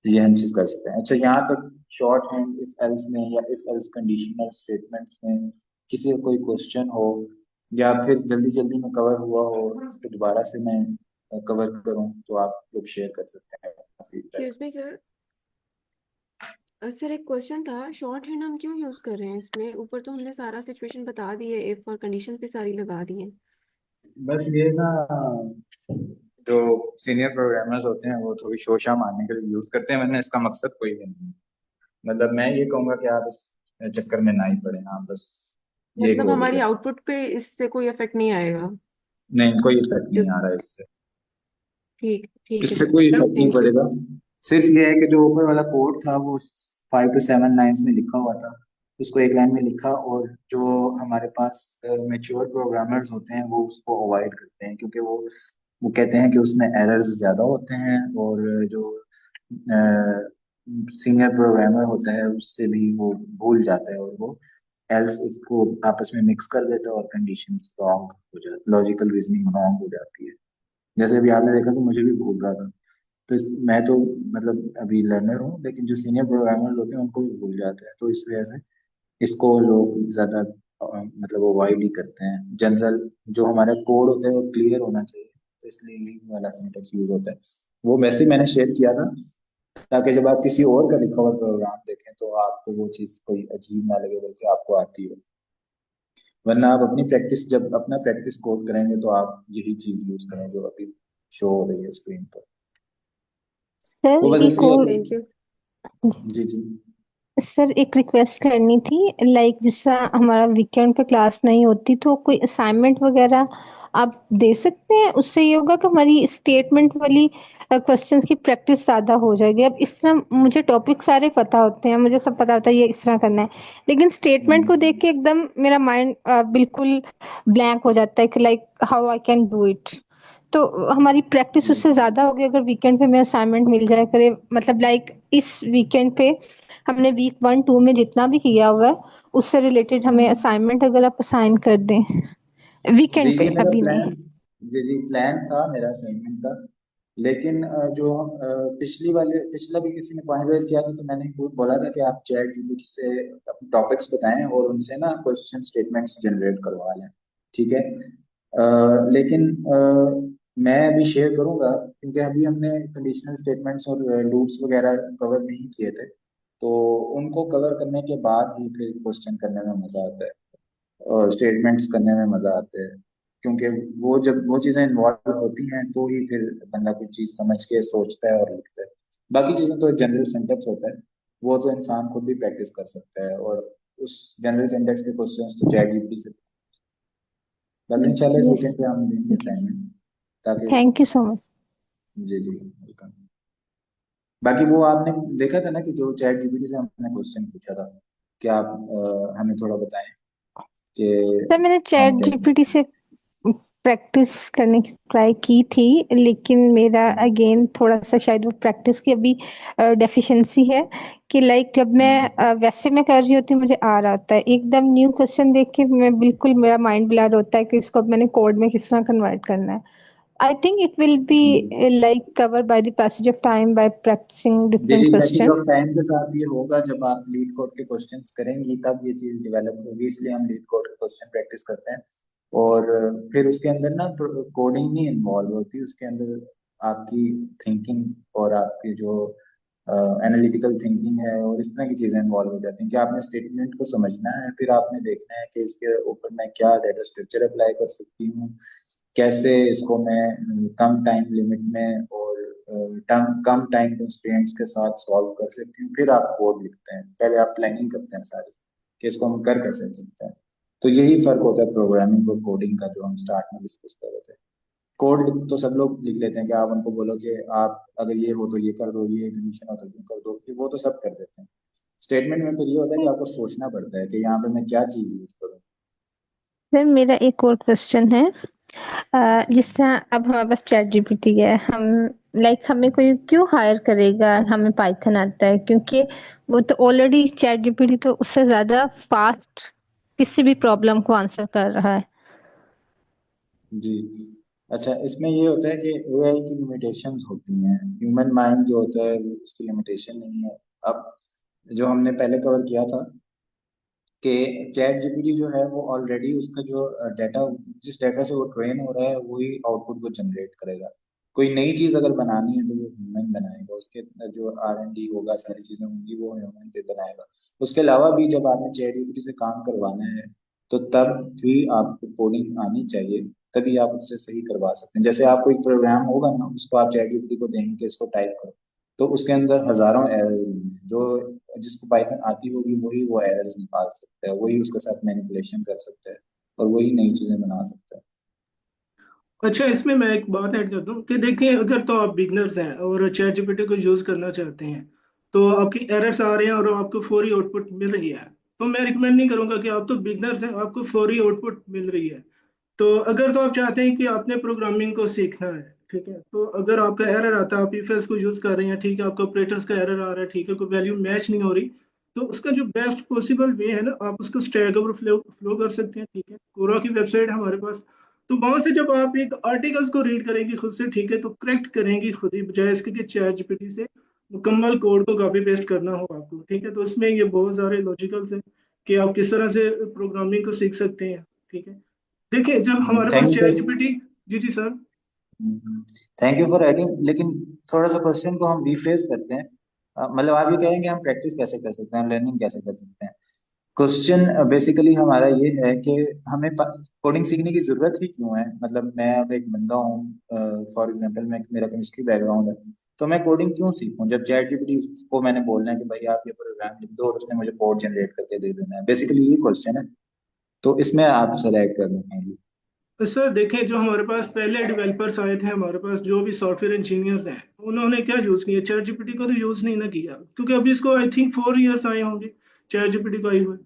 ये हम चीज कर सकते हैं। अच्छा, यहाँ तक शॉर्ट हैंड इफ एल्स में या इफ एल्स कंडीशनल स्टेटमेंट्स में किसी का कोई क्वेश्चन हो, या फिर जल्दी जल्दी में कवर हुआ हो, उसको दोबारा से मैं कवर करूं, तो आप लोग शेयर कर सकते हैं feedback. Excuse me sir, sir एक क्वेश्चन था, शॉर्ट हैंड हम क्यों यूज कर रहे हैं इसमें? ऊपर तो हमने सारा सिचुएशन बता दी है, इफ और कंडीशन भी सारी लगा दी है। बस ये ना, जो सीनियर प्रोग्रामर्स होते हैं वो थोड़ी शोशा मारने के लिए यूज करते हैं, वरना इसका मकसद कोई भी नहीं है। मतलब मैं ये कहूंगा कि आप इस चक्कर में ना ही पड़े, आप बस ये मतलब गोली हमारी कर। आउटपुट पे इससे कोई इफेक्ट नहीं आएगा? नहीं, कोई इफेक्ट जो नहीं आ रहा है इससे। ठीक ठीक है इससे कोई सर, इफेक्ट नहीं थैंक यू। पड़ेगा। सिर्फ ये है कि जो ऊपर वाला कोड था वो 5 to 7 लाइंस में लिखा हुआ था, उसको एक लाइन में लिखा, और जो हमारे पास मेच्योर प्रोग्रामर्स होते हैं वो उसको अवॉइड करते हैं, क्योंकि वो कहते हैं कि उसमें एरर्स ज्यादा होते हैं, और जो सीनियर प्रोग्रामर होता है उससे भी वो भूल जाता है, और वो एल्स इसको आपस में मिक्स कर देता है, और कंडीशंस रॉन्ग हो जाती, लॉजिकल रीजनिंग रॉन्ग हो जाती है। जैसे अभी आपने देखा कि मुझे भी भूल रहा था, तो मैं तो मतलब अभी लर्नर हूँ, लेकिन जो सीनियर प्रोग्रामर्स होते हैं उनको भी भूल जाते हैं, तो इस वजह से इसको लोग ज्यादा मतलब अवॉइड ही करते हैं। जनरल जो हमारा कोड होता है वो क्लियर होना चाहिए, तो इसलिए यही वाला सिंटेक्स यूज होता है। वो वैसे ही मैंने शेयर किया था, ताकि जब आप किसी और का लिखा हुआ प्रोग्राम देखें तो आपको वो चीज कोई अजीब ना लगे, बल्कि आपको आती हो। वरना आप अपनी प्रैक्टिस, जब अपना प्रैक्टिस कोड करेंगे तो आप यही चीज यूज करें जो अभी शो हो रही है स्क्रीन पर। सर वो बस एक इसलिए और, थैंक यू। जी जी। सर एक रिक्वेस्ट करनी थी, लाइक जिससे हमारा वीकेंड पे क्लास नहीं होती तो कोई असाइनमेंट वगैरह आप दे सकते हैं। उससे ये होगा कि हमारी स्टेटमेंट वाली क्वेश्चंस की प्रैक्टिस ज़्यादा हो जाएगी। अब इस तरह मुझे टॉपिक सारे पता होते हैं, मुझे सब पता होता है ये इस तरह करना है, लेकिन स्टेटमेंट को देख के एकदम मेरा माइंड बिल्कुल ब्लैंक हो जाता है कि like how I can do it. तो हमारी प्रैक्टिस उससे ज़्यादा होगी अगर वीकेंड पे हमें असाइनमेंट मिल जाए करे, मतलब लाइक इस वीकेंड पे हमने वीक 1 2 में जितना भी किया हुआ है उससे रिलेटेड हमें असाइनमेंट अगर आप असाइन कर दें जी वीकेंड पे, ये मेरा अभी नहीं। प्लान, जी प्लान था मेरा असाइनमेंट का। लेकिन जो पिछला भी किसी ने पॉइंट रेज किया था, तो मैंने खुद बोला था कि आप चैट जीपीटी से अपने टॉपिक्स बताएं और उनसे ना क्वेश्चन स्टेटमेंट्स जनरेट करवा लें। ठीक है। लेकिन मैं अभी शेयर करूंगा, क्योंकि अभी हमने कंडीशनल स्टेटमेंट्स और लूप्स वगैरह कवर नहीं किए थे। तो उनको कवर करने के बाद ही फिर क्वेश्चन करने में मजा आता है और स्टेटमेंट्स करने में मजा आते हैं। क्योंकि वो जब वो चीजें इन्वॉल्व होती हैं तो ही फिर बंदा कोई चीज समझ के सोचता है और लिखता है। बाकी चीजें तो जनरल सेंटेंस होता है, वो तो इंसान खुद भी प्रैक्टिस कर सकता है। और उस जनरल सेंटेंस के क्वेश्चंस तो चैट जीपीटी से। बाकी इंशाल्लाह इस वीकेंड पे हम देंगे असाइनमेंट, ताकि। Thank you so much. जी जी वेलकम। बाकी वो आपने देखा था ना कि जो चैट जीपीटी से हमने क्वेश्चन पूछा था, क्या आप हमें थोड़ा बताएं कि सर मैंने चैट हम कैसे। जीपीटी से प्रैक्टिस करने की ट्राई की थी, लेकिन मेरा अगेन थोड़ा सा शायद वो प्रैक्टिस की अभी डेफिशिएंसी है कि लाइक जब मैं वैसे मैं कर रही होती हूँ मुझे आ रहा होता है, एकदम न्यू क्वेश्चन देख के मैं बिल्कुल मेरा माइंड ब्लर होता है कि इसको अब मैंने कोड में किस तरह कन्वर्ट करना है। I think it will be like cover by the passage of time by practising जी डिफरेंट जी पैसेज क्वेश्चन। ऑफ टाइम के साथ ये होगा, जब आप लीड कोड के क्वेश्चंस करेंगी तब ये चीज डेवलप होगी, इसलिए हम लीड कोड के क्वेश्चन प्रैक्टिस करते हैं। और फिर उसके अंदर ना कोडिंग नहीं इन्वॉल्व होती, उसके अंदर आपकी थिंकिंग और आपकी जो एनालिटिकल थिंकिंग है और इस तरह की चीजें इन्वॉल्व हो जाती हैं कि आपने स्टेटमेंट को समझना है, फिर आपने देखना है कि इसके ऊपर मैं क्या डेटा स्ट्रक्चर अप्लाई कर सकती हूँ, कैसे इसको मैं कम टाइम लिमिट में और कम टाइम कंस्ट्रेंट्स के साथ सॉल्व कर सकती हूँ। फिर आप कोड लिखते हैं, पहले आप प्लानिंग करते हैं सारी कि इसको हम कर कैसे सकते हैं। तो यही फर्क होता है प्रोग्रामिंग और कोडिंग का, जो हम स्टार्ट में डिस्कस कर रहे थे। कोड तो सब लोग लिख लेते हैं कि आप उनको बोलो कि आप अगर ये हो तो ये कर दो, ये कंडीशन हो तो ये कर दो, कि वो तो सब कर देते हैं। स्टेटमेंट में फिर ये होता है कि आपको सोचना पड़ता है कि यहाँ पे मैं क्या चीज यूज करूँ। सर मेरा एक और क्वेश्चन है। जिस तरह अब हमारे पास चैट जीपीटी है, हम लाइक हमें कोई क्यों हायर करेगा, हमें पाइथन आता है, क्योंकि वो तो ऑलरेडी चैट जीपीटी तो उससे ज्यादा फास्ट किसी भी प्रॉब्लम को आंसर कर रहा है। जी अच्छा, इसमें ये होता है कि एआई की लिमिटेशंस होती हैं, ह्यूमन माइंड जो होता है वो उसकी लिमिटेशन नहीं है। अब जो हमने पहले कवर किया था कि चैट जीपीटी जो है वो ऑलरेडी उसका जो डाटा, जिस डाटा से वो ट्रेन हो रहा है वही आउटपुट को जनरेट करेगा। कोई नई चीज अगर बनानी है तो वो ह्यूमन बनाएगा, उसके जो R&D होगा, सारी चीजें होंगी वो ह्यूमन पे बनाएगा। उसके अलावा भी जब आपने चैट जीपीटी से काम करवाना है तो तब भी आपको कोडिंग आनी चाहिए, तभी आप उससे सही करवा सकते हैं। जैसे आप कोई प्रोग्राम होगा ना, उसको आप चैट जीपीटी को देंगे कि इसको टाइप करो, तो उसके अंदर हजारों एरर्स होंगे। जो जिसको पाइथन आती होगी वही वो एरर्स निकाल सकता है, वही उसके साथ मैनिपुलेशन कर सकता है और वही नई चीजें बना सकता है। अच्छा, इसमें मैं एक बात ऐड करता हूँ कि देखिए, अगर तो आप बिगनर्स हैं और चैट जीपीटी को यूज करना चाहते हैं, तो आपकी एरर्स आ रहे हैं और आपको फौरी आउटपुट मिल रही है, तो मैं रिकमेंड नहीं करूंगा कि आप तो बिगनर्स हैं, आपको फौरी आउटपुट मिल रही है। तो अगर तो आप चाहते हैं कि आपने प्रोग्रामिंग को सीखना है, ठीक है, तो अगर आपका एरर आता है, आप if else को यूज कर रहे हैं, ठीक है, आपका ऑपरेटर्स का एरर आ रहा है, ठीक है, कोई वैल्यू मैच नहीं हो रही, तो उसका जो बेस्ट पॉसिबल वे है ना, आप उसको स्टैक ओवरफ्लो फ्लो कर सकते हैं, ठीक है, कोरा की वेबसाइट हमारे पास। तो वहां से जब आप एक आर्टिकल्स को रीड करेंगे खुद से, ठीक है, तो करेक्ट करेंगी खुद ही, बजाय इसके कि चैट जीपीटी से मुकम्मल कोड को कॉपी पेस्ट करना हो आपको, ठीक है। तो इसमें ये बहुत सारे लॉजिकल्स हैं कि आप किस तरह से प्रोग्रामिंग को सीख सकते हैं, ठीक है। देखिए, जब हमारे थैंक पास यू चैट सर। जीपीटी। जी जी sir. Thank you for adding. लेकिन थोड़ा सा क्वेश्चन को हम रिफ्रेश करते हैं। मतलब आप ये कहेंगे हम प्रैक्टिस कैसे कर सकते हैं, लर्निंग कैसे कर सकते हैं। क्वेश्चन बेसिकली हमारा ये है कि हमें कोडिंग सीखने की जरूरत ही क्यों है। मतलब मैं अब एक बंदा हूँ, फॉर एग्जांपल मैं, मेरा केमिस्ट्री बैकग्राउंड है, तो मैं कोडिंग क्यों सीखूं जब चैट जीपीटी को मैंने बोलना है कि भाई आप ये प्रोग्राम लिख दो और उसने मुझे कोड जनरेट करके दे देना है, बेसिकली ये क्वेश्चन है। तो इसमें आप सेलेक्ट कर दें। तो सर देखें, जो हमारे पास पहले डेवलपर्स आए थे, हमारे पास जो भी सॉफ्टवेयर इंजीनियर्स हैं, उन्होंने क्या यूज़ किया? चैट जीपीटी को तो यूज़ नहीं ना किया, क्योंकि अभी इसको आई थिंक 4 इयर्स आए होंगे चैट जीपीटी को आए हुए।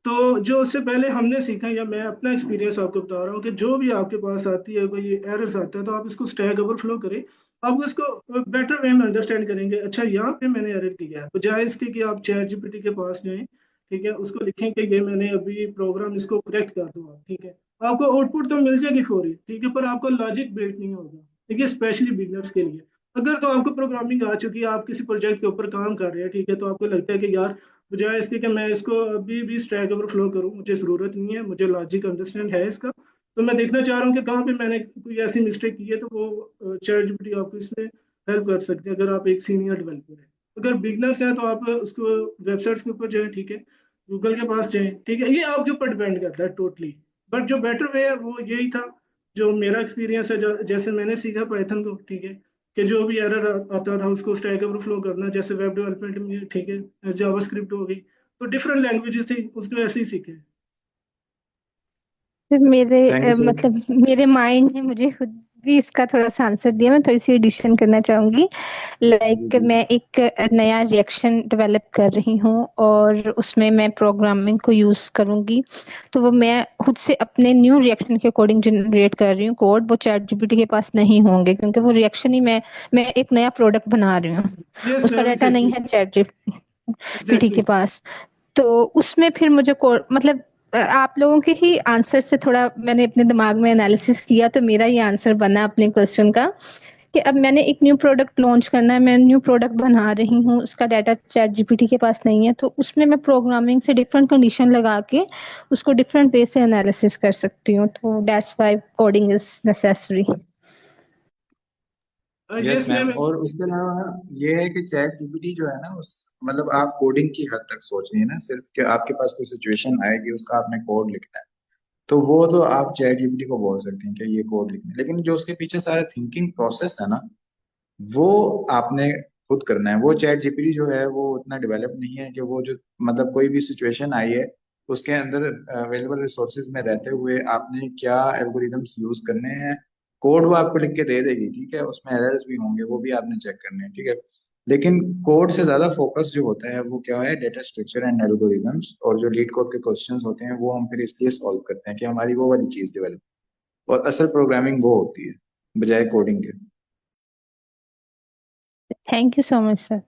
तो जो उससे पहले हमने सीखा, या मैं अपना एक्सपीरियंस आपको बता रहा हूँ, कि जो भी आपके पास आती है, कोई एरर्स आता है, तो आप इसको स्टैक ओवरफ्लो करें। आप इसको बेटर वे में अंडरस्टैंड करेंगे। अच्छा, यहाँ पे मैंने एरर किया है, बजाय इसके कि आप चैट जीपीटी के पास जाएं, ठीक है, उसको लिखें कि ये मैंने अभी प्रोग्राम, इसको करेक्ट कर दो आप, ठीक है, आपको आउटपुट तो मिल जाएगी फौरी, ठीक है, पर आपको लॉजिक बिल्ड नहीं होगा, ठीक है, स्पेशली बिगनर्स के लिए। अगर तो आपको प्रोग्रामिंग आ चुकी है, आप किसी प्रोजेक्ट के ऊपर काम कर रहे हैं, ठीक है, तो आपको लगता है कि यार, बजाय इसके कि मैं इसको अभी भी स्टैक ओवरफ्लो करूं, मुझे ज़रूरत नहीं है, मुझे लॉजिक अंडरस्टैंड है इसका, तो मैं देखना चाह रहा हूँ कि कहाँ पे मैंने कोई ऐसी मिस्टेक की है, तो वो चैट जीपीटी आपको इसमें हेल्प कर सकते हैं, अगर आप एक सीनियर डेवलपर है। अगर बिगनर्स हैं, तो आप उसको वेबसाइट्स के ऊपर जाएं, ठीक है, गूगल के पास जाएं, ठीक है, ये आपके ऊपर डिपेंड करता है टोटली। बट जो बेटर वे है वो यही था, जो मेरा एक्सपीरियंस है, जैसे मैंने सीखा पाइथन को, ठीक है, कि जो भी एरर आता था उसको स्टैक ओवरफ्लो करना, जैसे वेब डेवलपमेंट में, ठीक है, जावास्क्रिप्ट हो गई, तो डिफरेंट लैंग्वेजेस थी, उसको ऐसे ही सीखे। फिर मेरे थैंक यू सर। मतलब मेरे माइंड ने मुझे खुद भी इसका थोड़ा सा आंसर दिया। मैं थोड़ी सी एडिशन करना चाहूंगी। जी लाइक जी। मैं एक नया रिएक्शन डेवलप कर रही हूँ और उसमें मैं प्रोग्रामिंग को यूज करूंगी। तो वो मैं खुद से अपने न्यू रिएक्शन के अकॉर्डिंग जनरेट कर रही हूँ कोड। वो चैट जीपीटी के पास नहीं होंगे, क्योंकि वो रिएक्शन ही मैं एक नया प्रोडक्ट बना रही हूँ। यस उसका मैम, डाटा नहीं एग्जैक्टली। है चैट जीपीटी एग्जैक्टली। के पास। तो उसमें फिर मुझे मतलब आप लोगों के ही आंसर से थोड़ा मैंने अपने दिमाग में एनालिसिस किया, तो मेरा ये आंसर बना अपने क्वेश्चन का, कि अब मैंने एक न्यू प्रोडक्ट लॉन्च करना है, मैं न्यू प्रोडक्ट बना रही हूँ, उसका डाटा चैट जीपीटी के पास नहीं है, तो उसमें मैं प्रोग्रामिंग से डिफरेंट कंडीशन लगा के उसको डिफरेंट वे से एनालिसिस कर सकती हूँ। तो that's why coding is necessary. Yes yes ma'am, ma'am. और उसके अलावा ये है कि चैट जीपीटी जो है ना, उस मतलब आप कोडिंग की हद तक सोच रही है ना, सिर्फ कि आपके पास कोई सिचुएशन आएगी, उसका आपने कोड लिखना है, तो वो तो आप चैट जीपीटी को बोल सकते हैं कि ये कोड लिखना है, लेकिन जो उसके पीछे सारा थिंकिंग प्रोसेस है ना, वो आपने खुद करना है। वो चैट जीपीटी जो है वो उतना डेवलप नहीं है कि वो जो मतलब कोई भी सिचुएशन आई है उसके अंदर अवेलेबल रिसोर्सेज में रहते हुए आपने क्या एल्गोरिदम्स यूज करने हैं, कोड वो आपको लिख के दे देगी, ठीक है, उसमें एरर्स भी होंगे, वो भी आपने चेक करने हैं, ठीक है। लेकिन कोड से ज्यादा फोकस जो होता है वो क्या है, डेटा स्ट्रक्चर एंड एल्गोरिदम्स, और जो लीड कोड के क्वेश्चंस होते हैं वो हम फिर इसलिए सॉल्व करते हैं कि हमारी वो वाली चीज डेवलप, और असल प्रोग्रामिंग वो होती है बजाय कोडिंग के। Thank you so much sir.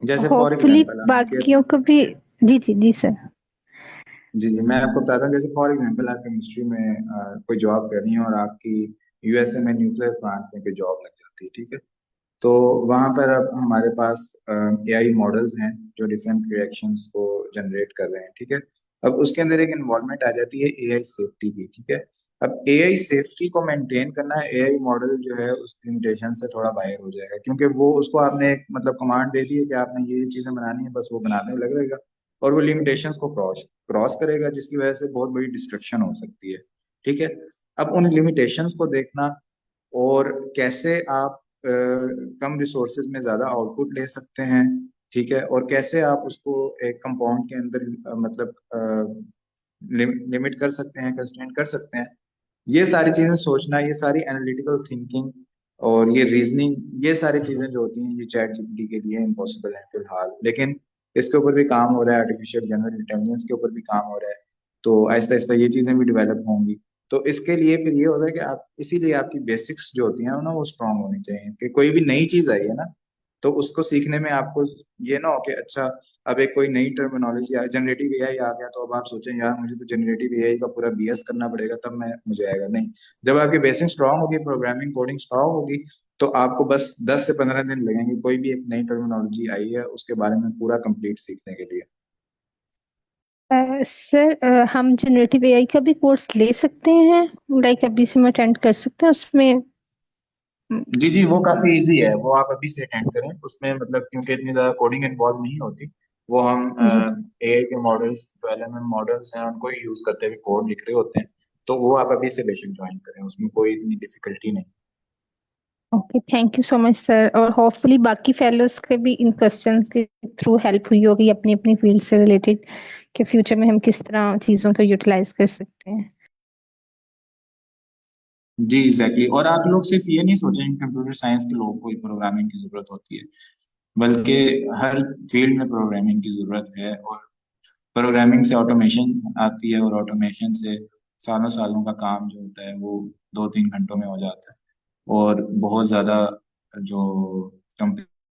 जैसे फॉर होपफुली एग्जांपल आपके, बाकियों को भी। जी जी जी सर। जी जी, मैं आपको बताता हूँ, जैसे फॉर एग्जांपल आप केमिस्ट्री में कोई जॉब कर रही हैं और आपकी यूएसए में न्यूक्लियर प्लांट में कोई जॉब लग जाती है, ठीक है। तो वहां पर अब हमारे पास एआई मॉडल्स हैं जो डिफरेंट रिएक्शंस को जनरेट कर रहे हैं, ठीक है। अब उसके अंदर एक इन्वॉल्वमेंट आ जाती है एआई सेफ्टी की, ठीक है। अब एआई सेफ्टी को मेंटेन करना, एआई मॉडल जो है उस लिमिटेशन से थोड़ा बाहर हो जाएगा, क्योंकि वो उसको आपने एक मतलब कमांड दे दी है कि आपने ये चीजें बनानी है, बस वो बनाने में लग रहेगा और वो लिमिटेशंस को क्रॉस क्रॉस करेगा, जिसकी वजह से बहुत बड़ी डिस्ट्रक्शन हो सकती है, ठीक है। अब उन लिमिटेशंस को देखना और कैसे आप कम रिसोर्सेज में ज्यादा आउटपुट ले सकते हैं, ठीक है, और कैसे आप उसको एक कंपाउंड के अंदर मतलब लिमिट कर सकते हैं, कंस्ट्रेंट कर सकते हैं, ये सारी चीजें सोचना, ये सारी एनालिटिकल थिंकिंग और ये रीजनिंग, ये सारी चीजें जो होती हैं ये चैट जीपीटी के लिए इम्पॉसिबल है फिलहाल, लेकिन इसके ऊपर भी काम हो रहा है, आर्टिफिशियल जनरल इंटेलिजेंस के ऊपर भी काम हो रहा है, तो आहिस्ता आहिस्ता ये चीजें भी डेवलप होंगी। तो इसके लिए फिर ये होता है कि आप इसीलिए आपकी बेसिक्स जो होती हैं ना वो स्ट्रांग होनी चाहिए, कि कोई भी नई चीज आई है ना, तो उसको सीखने में आपको ये ना हो कि अच्छा अब एक कोई नई टर्मिनोलॉजी आ, जनरेटिव एआई आ गया, तो अब आप सोचें यार मुझे तो जनरेटिव एआई का पूरा बीएस करना पड़ेगा तब मैं मुझे आएगा, नहीं। जब आपकी बेसिक स्ट्रांग होगी, प्रोग्रामिंग कोडिंग स्ट्रांग होगी, तो आपको बस 10 से 15 दिन लगेंगे कोई भी एक नई टर्मिनोलॉजी आई है उसके बारे में पूरा कंप्लीट सीखने के लिए। सर हम जनरेटिव एआई का भी कोर्स ले सकते हैं? लाइक अभी से मैं अटेंड कर सकते हैं उसमें? जी जी, वो काफी इजी है, वो आप अभी से अटेंड करें उसमें, मतलब क्योंकि इतनी ज्यादा कोडिंग इन्वॉल्व नहीं होती, वो हम जी। एआई के मॉडल्स जो एलएमएम मॉडल्स हैं उनको ही यूज करते हुए कोड लिख रहे होते हैं, तो वो आप अभी से बेशक ज्वाइन करें, उसमें कोई इतनी डिफिकल्टी नहीं। Okay, thank you so much sir. और होपफुली बाकी फेलोज के भी इन क्वेश्चंस के थ्रू हेल्प हुई होगी अपनी अपनी फील्ड से रिलेटेड, कि फ्यूचर में हम किस तरह चीज़ों को यूटिलाइज कर सकते हैं। जी एग्जैक्टली। और आप लोग सिर्फ ये नहीं सोचें कि कंप्यूटर साइंस के लोगों को ही प्रोग्रामिंग की जरूरत होती है, बल्कि हर फील्ड में प्रोग्रामिंग की जरूरत है। और प्रोग्रामिंग से ऑटोमेशन आती है, और ऑटोमेशन से सालों सालों का काम जो होता है वो 2-3 घंटों में हो जाता है। और बहुत ज्यादा जो